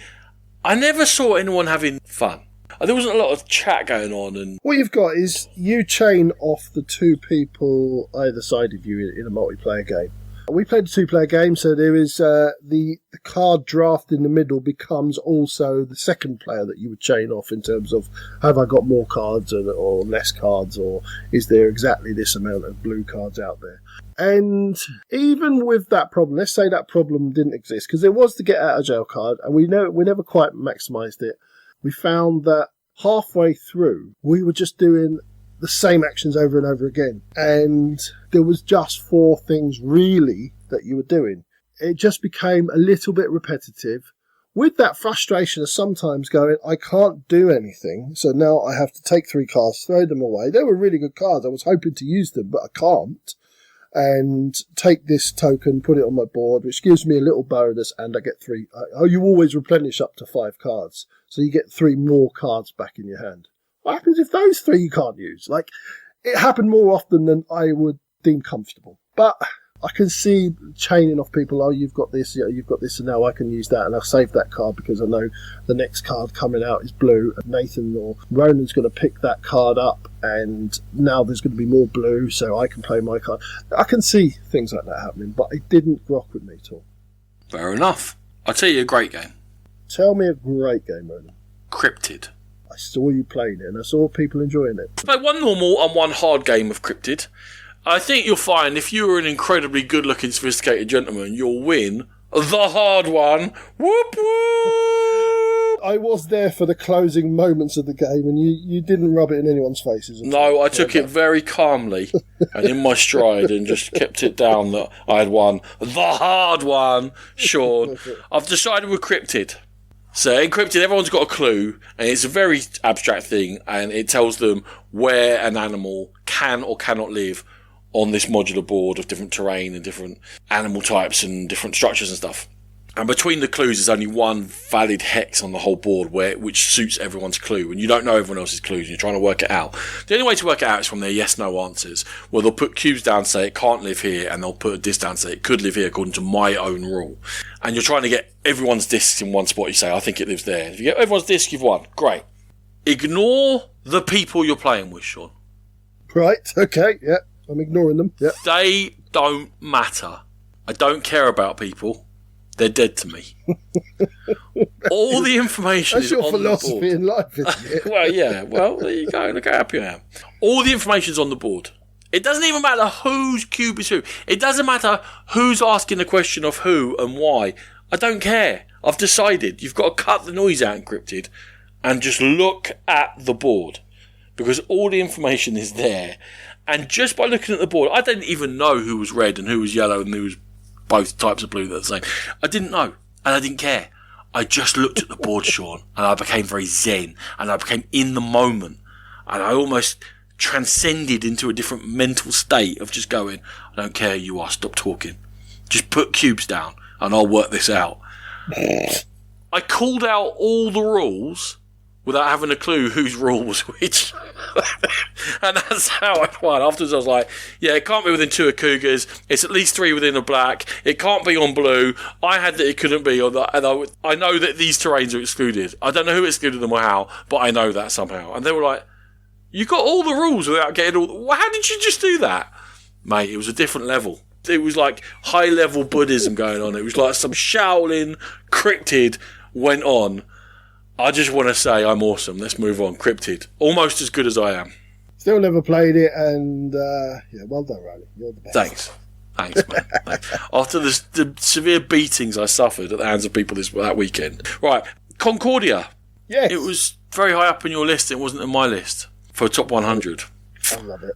I never saw anyone having fun. There wasn't a lot of chat going on. And what you've got is you chain off the 2 people either side of you in a multiplayer game. We played a 2-player game, so there is the card draft in the middle becomes also the second player that you would chain off in terms of, have I got more cards or less cards, or is there exactly this amount of blue cards out there? And even with that problem, let's say that problem didn't exist, because there was the get out of jail card, and we never quite maximised it. We found that halfway through, we were just doing the same actions over and over again. And there was just 4 things really that you were doing. It just became a little bit repetitive, with that frustration of sometimes going, I can't do anything, so now I have to take 3 cards, throw them away. They were really good cards. I was hoping to use them, but I can't. And take this token, put it on my board, which gives me a little bonus, and I get 3. You always replenish up to 5 cards, so you get 3 more cards back in your hand. What happens if those 3 you can't use? Like, it happened more often than I would deem comfortable. But I can see chaining off people. Oh, you've got this, you've got this, and now I can use that, and I'll save that card because I know the next card coming out is blue, and Nathan or Ronan's going to pick that card up, and now there's going to be more blue, so I can play my card. I can see things like that happening, but it didn't rock with me at all. Fair enough. I'll tell you a great game. Tell me a great game, Ronan. Cryptid. I saw you playing it, and I saw people enjoying it. Played one normal and one hard game of Cryptid. I think you'll find if you're an incredibly good-looking, sophisticated gentleman, you'll win the hard one. Whoop whoop! I was there for the closing moments of the game, and you didn't rub it in anyone's faces. No, I took it very calmly and in my stride and just kept it down that I had won the hard one, Sean. I've decided we're Cryptid. So in Cryptid, everyone's got a clue, and it's a very abstract thing, and it tells them where an animal can or cannot live on this modular board of different terrain and different animal types and different structures and stuff. And between the clues, there's only one valid hex on the whole board which suits everyone's clue. And you don't know everyone else's clues and you're trying to work it out. The only way to work it out is from their yes-no answers, where they'll put cubes down, say it can't live here, and they'll put a disc down, say it could live here according to my own rule. And you're trying to get everyone's discs in one spot. You say, I think it lives there. If you get everyone's disc, you've won. Great. Ignore the people you're playing with, Sean. Right, okay, yeah. I'm ignoring them. Yeah. They don't matter. I don't care about people. They're dead to me. All the information That's is your on the board. philosophy in life, isn't it? Well, yeah. Well, there you go. Look how happy I am. All the information's on the board. It doesn't even matter whose cube is who. It doesn't matter who's asking the question of who and why. I don't care. I've decided. You've got to cut the noise out encrypted and just look at the board, because all the information is there. And just by looking at the board, I didn't even know who was red and who was yellow and who was both types of blue that are the same. I didn't know, and I didn't care. I just looked at the board, Sean, and I became very zen, and I became in the moment, and I almost transcended into a different mental state of just going, I don't care who you are, stop talking. Just put cubes down, and I'll work this out. I called out all the rules without having a clue whose rule was which. And that's how I won. Afterwards I was like, yeah, it can't be within 2 of Cougars. It's at least 3 within a black. It can't be on blue. I had that it couldn't be on that. And I know that these terrains are excluded. I don't know who excluded them or how, but I know that somehow. And they were like, you got all the rules without getting all... Well, how did you just do that? Mate, it was a different level. It was like high-level Buddhism going on. It was like some Shaolin cryptid went on. I just want to say I'm awesome. Let's move on. Cryptid. Almost as good as I am. Still never played it, and yeah, well done, Ronan. You're the best. Thanks, man. Thanks. After the severe beatings I suffered at the hands of people that weekend. Right, Concordia. Yes. It was very high up on your list. It wasn't on my list for top 100. I love it.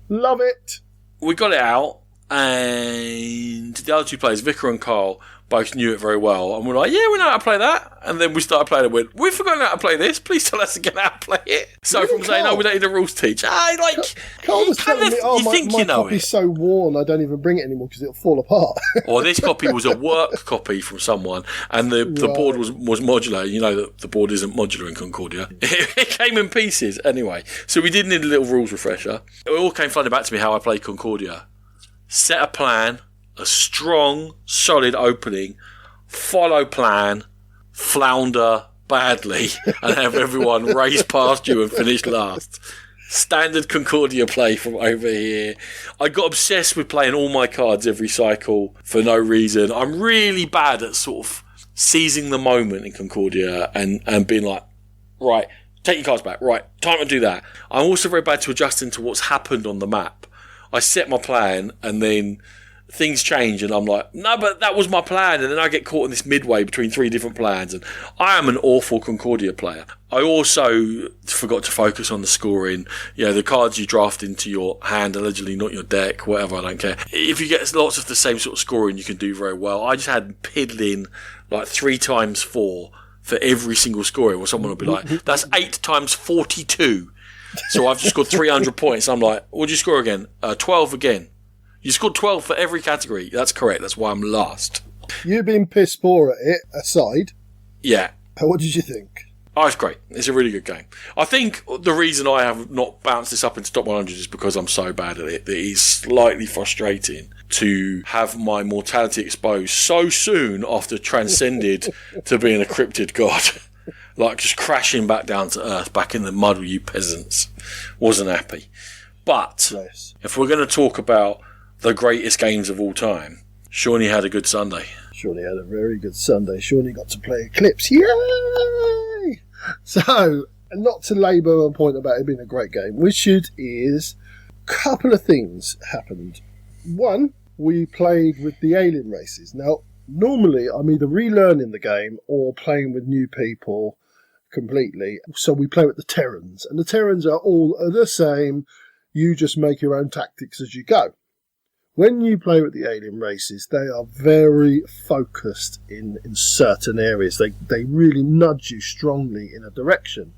Love it. We got it out, and the other two players, Vicar and Carl, both knew it very well, and we're like, yeah, we know how to play that. And then we started playing and went, we've forgotten how to play this, please tell us again how to play it. So Really, from saying, Carl? oh, we don't need a rules teacher, Carl was telling me, oh, my know copy's it. so worn, I don't even bring it anymore because it'll fall apart. Or this copy was a work copy from someone, and the board was modular. You know that the board isn't modular in Concordia. It came in pieces anyway. So we did need a little rules refresher. It all came flooding back to me how I play Concordia. Set a plan, a strong, solid opening, follow plan, flounder badly, and have everyone race past you and finish last. Standard Concordia play from over here. I got obsessed with playing all my cards every cycle for no reason. I'm really bad at sort of seizing the moment in Concordia and being like, right, take your cards back, right, time to do that. I'm also very bad to adjusting to what's happened on the map. I set my plan and then things change and I'm like, no, but that was my plan. And then I get caught in this midway between 3 different plans. And I am an awful Concordia player. I also forgot to focus on the scoring. You know, the cards you draft into your hand, allegedly not your deck, whatever, I don't care. If you get lots of the same sort of scoring, you can do very well. I just had piddling like 3 times 4 for every single scoring, where someone would be like, that's 8 times 42. So I've just scored 300 points. I'm like, what'd you score again? 12 again. You scored 12 for every category. That's correct. That's why I'm last. You being piss poor at it aside, Yeah. what did you think? Oh, it's great. It's a really good game. I think the reason I have not bounced this up into top 100 is because I'm so bad at it that it is slightly frustrating to have my mortality exposed so soon after transcended to being a cryptid god. Like just crashing back down to earth, back in the mud with you peasants. Wasn't happy. But Nice. if we're going to talk about the greatest games of all time, Shawnee had a good Sunday. Shawnee had a very good Sunday. Shawnee got to play Eclipse. Yay! So, not to labour a point about it being a great game, which it is, a couple of things happened. One, we played with the alien races. Now, normally I'm either relearning the game or playing with new people completely. So we play with the Terrans, and the Terrans are all the same. You just make your own tactics as you go. When you play with the alien races, they are very focused in certain areas. They really nudge you strongly in a direction.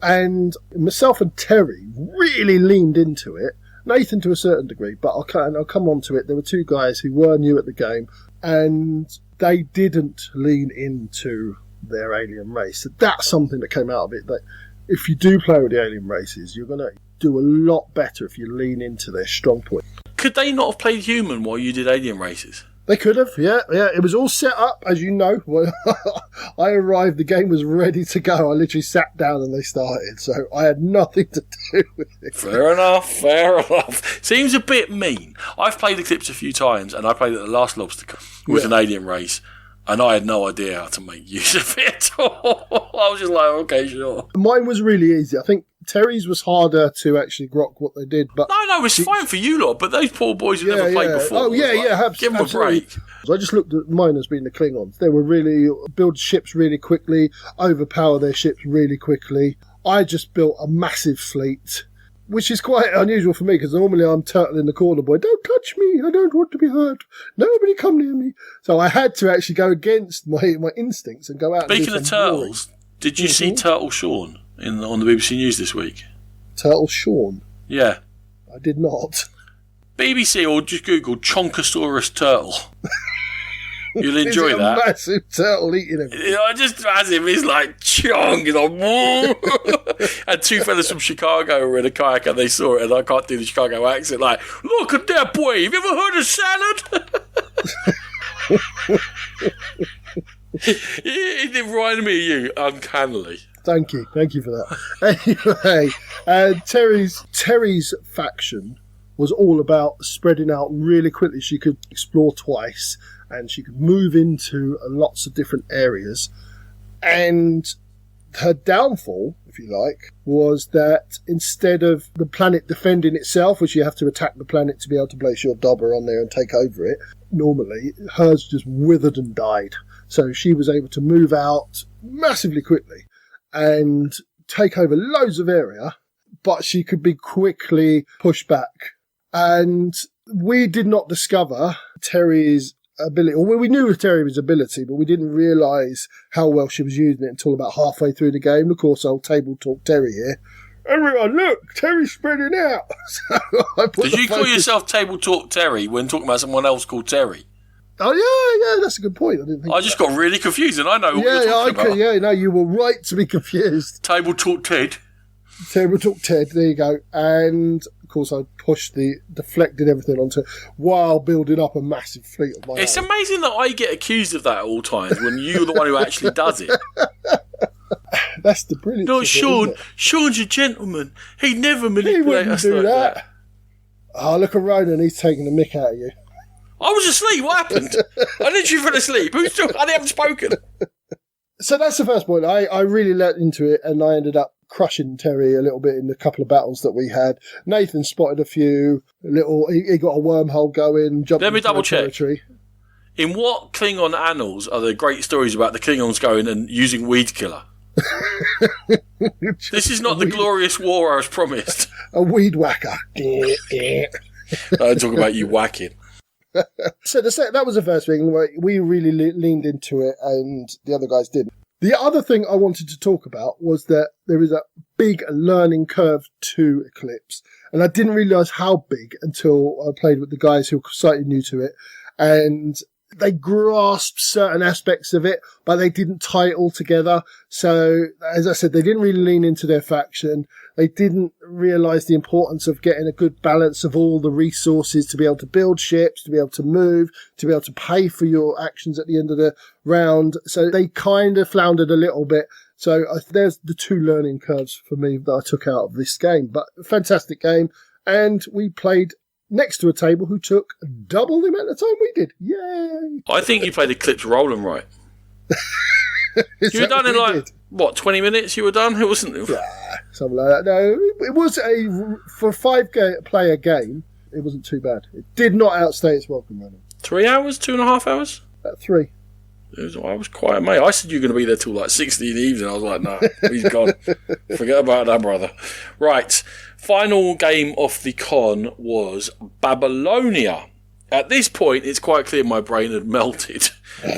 And myself and Terry really leaned into it. Nathan to a certain degree, but I'll come on to it. There were 2 guys who were new at the game, and they didn't lean into their alien race. So that's something that came out of it, that if you do play with the alien races, you're going to do a lot better if you lean into their strong point. Could they not have played human while you did alien races? They could have, yeah. It was all set up, as you know. When I arrived, the game was ready to go. I literally sat down and they started, so I had nothing to do with it. Fair enough. Seems a bit mean. I've played Eclipse a few times, and I played at the last LoBsterCon with an alien race, and I had no idea how to make use of it at all. I was just like, okay, sure. Mine was really easy. I think Terry's was harder to actually grok what they did. But no, it's fine for you lot, but those poor boys who never played before. Oh, give them a break. I just looked at mine as being the Klingons. They were really, build ships really quickly, overpower their ships really quickly. I just built a massive fleet, which is quite unusual for me, because normally I'm turtle in the corner, boy, don't touch me, I don't want to be hurt, nobody come near me. So I had to actually go against my instincts and go out. Speaking of turtles, did you see Turtle Sean on the BBC News this week? Turtle Sean? Yeah. I did not. BBC, or just Google Chonkosaurus turtle. You'll enjoy that. A massive turtle eating everything. Just as him, he's like, chong, he's like, whoa. And two fellas from Chicago were in a kayak and they saw it, and I can't do the Chicago accent, like, look at that boy, have you ever heard of salad? It reminded me of you, uncannily. Thank you for that. Anyway, Terry's faction was all about spreading out really quickly. She could explore twice, and she could move into lots of different areas. And her downfall, if you like, was that instead of the planet defending itself, which you have to attack the planet to be able to place your dobber on there and take over it, normally hers just withered and died. So she was able to move out massively quickly and take over loads of area, but she could be quickly pushed back. And we did not discover Terry's ability, or we knew Terry's ability, but we didn't realise how well she was using it until about halfway through the game. Of course, old Table Talk Terry here. Everyone, look, Terry's spreading out. So did you call yourself Table Talk Terry when talking about someone else called Terry? Oh, yeah, that's a good point. I just got really confused, and I know what you're talking about. Yeah, no, you were right to be confused. Table Talk Ted. Table Talk Ted, there you go. And, of course, I deflected everything onto it while building up a massi's fleet of my own. It's amazing that I get accused of that at all times when you're the one who actually does it. That's the brilliance. No, Sean's a gentleman. He'd never manipulate us like that. Oh, look at Ronan, he's taking the mick out of you. I was asleep. What happened? I literally fell asleep. I haven't spoken. So that's the first point. I really let into it, and I ended up crushing Terry a little bit in a couple of battles that we had. Nathan spotted a few. He got a wormhole going. Let me double check. In what Klingon annals are there great stories about the Klingons going and using weed killer? This is not the glorious war I was promised. A weed whacker. Don't talk about you whacking. So that was the first thing. We really leaned into it, and the other guys didn't. The other thing I wanted to talk about was that there is a big learning curve to Eclipse, and I didn't realise how big until I played with the guys who were slightly new to it, and they grasped certain aspects of it, but they didn't tie it all together. So, as I said, they didn't really lean into their faction. They didn't realise the importance of getting a good balance of all the resources to be able to build ships, to be able to move, to be able to pay for your actions at the end of the round. So they kind of floundered a little bit. So there's the two learning curves for me that I took out of this game. But fantastic game. And we played next to a table who took double the amount of time we did. Yay! I think you played Eclipse rolling right. You were done in 20 minutes you were done? It wasn't... Yeah, something like that. No, it was for a 5-player game, it wasn't too bad. It did not outstay its welcome, Ronan. 3 hours? 2.5 hours? About 3. I was quiet, mate. I said you were going to be there till 6 in the evening. I was like, no, he's gone. Forget about that, brother. Right. Final game of the con was Babylonia. At this point, it's quite clear my brain had melted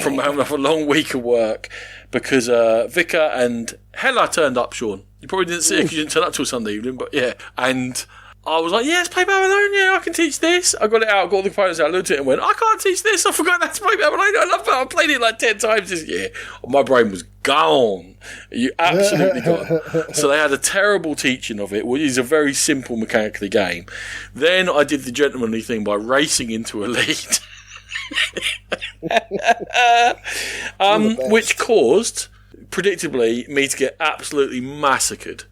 from having a long week of work because Vika and Hella turned up, Sean. You probably didn't see it because you didn't turn up till Sunday evening, but yeah. And I was like, yeah, let's play Babylonia. I can teach this. I got it out, got all the components out, looked at it and went, I can't teach this. I forgot that's play Babylonia. I love that. I played it like 10 times this year. My brain was gone. You absolutely gone. So they had a terrible teaching of it, which is a very simple mechanically game. Then I did the gentlemanly thing by racing into a lead. Which caused, predictably, me to get absolutely massacred.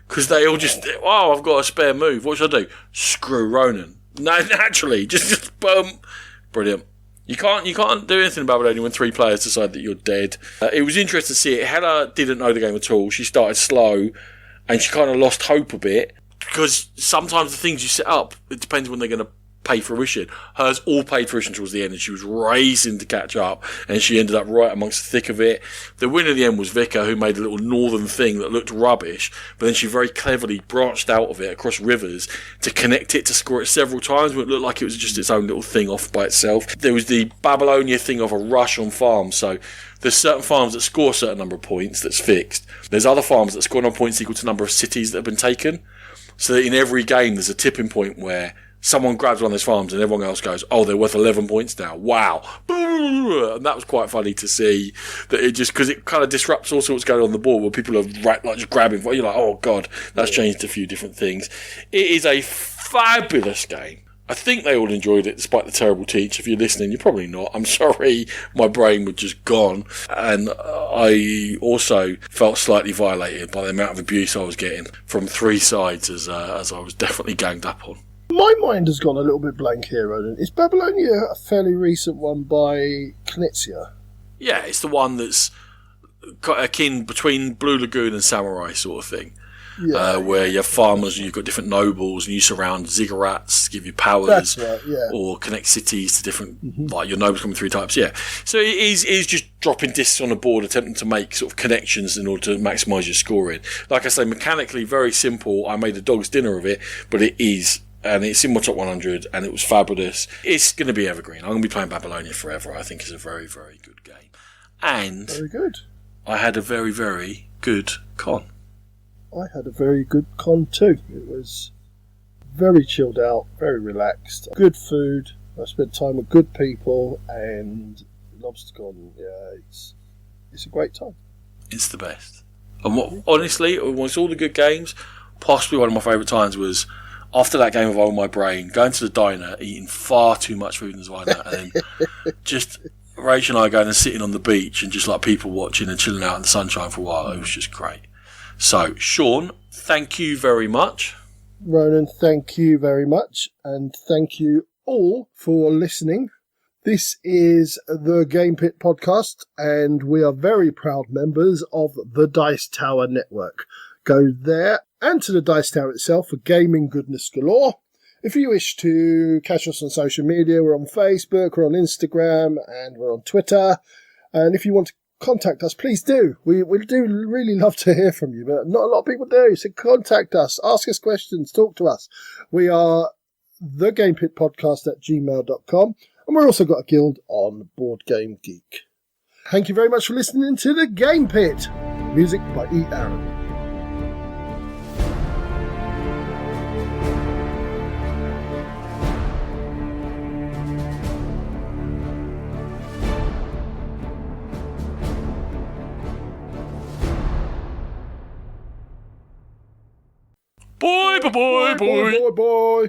Because they all just, I've got a spare move. What should I do? Screw Ronan. No, naturally, just boom. Brilliant. You can't do anything about it when 3 players decide that you're dead. It was interesting to see it. Hella didn't know the game at all. She started slow, and she kind of lost hope a bit. Because sometimes the things you set up, it depends when they're going to pay fruition. Hers all paid fruition towards the end, and she was racing to catch up, and she ended up right amongst the thick of it. The winner in the end was Vicar, who made a little northern thing that looked rubbish, but then she very cleverly branched out of it across rivers to connect it to score it several times, but it looked like it was just its own little thing off by itself. There was the Babylonia thing of a rush on farms, so there's certain farms that score a certain number of points that's fixed. There's other farms that score points equal to the number of cities that have been taken. So that in every game there's a tipping point where someone grabs one of those farms and everyone else goes, they're worth 11 points now. Wow. And that was quite funny to see that it just, because it kind of disrupts all sorts going on the board where people are like just grabbing. You're like, oh God, that's changed a few different things. It is a fabulous game. I think they all enjoyed it despite the terrible teach. If you're listening, you're probably not. I'm sorry, my brain was just gone. And I also felt slightly violated by the amount of abuse I was getting from 3 sides as I was definitely ganged up on. My mind has gone a little bit blank here, Ronan. Is Babylonia a fairly recent one by Knizia? Yeah, it's the one that's akin between Blue Lagoon and Samurai sort of thing. Yeah, where you have farmers and you've got different nobles and you surround ziggurats to give you powers. That's right, yeah. Or connect cities to different, like your nobles come in 3 types, yeah. So it is just dropping discs on a board, attempting to make sort of connections in order to maximise your scoring. Like I say, mechanically very simple. I made a dog's dinner of it, but it is, and it's in my top 100 and it was fabulous. It's going to be evergreen. I'm going to be playing Babylonia forever. I think it's a very, very good game. And very good. I had a very, very good con. I had a very good con too. It was very chilled out, very relaxed, good food. I spent time with good people, and LoBsterCon, it's a great time. It's the best. And honestly, amongst all the good games, possibly one of my favourite times was after that game of All My Brain, going to the diner, eating far too much food in the diner, and then just Rachel and I going and sitting on the beach and just like people watching and chilling out in the sunshine for a while. It was just great. So, Sean, thank you very much. Ronan, thank you very much. And thank you all for listening. This is the Game Pit Podcast, and we are very proud members of the Dice Tower Network. Go there and to the Dice Tower itself for gaming goodness galore. If you wish to catch us on social media, we're on Facebook, we're on Instagram, and we're on Twitter. And if you want to contact us, please do. We do really love to hear from you, but not a lot of people do. So contact us, ask us questions, talk to us. We are thegamepitpodcast@gmail.com, and we've also got a guild on Board Game Geek. Thank you very much for listening to The Game Pit. Music by E. Aaron. Boy, boy, boy, boy, boy, boy.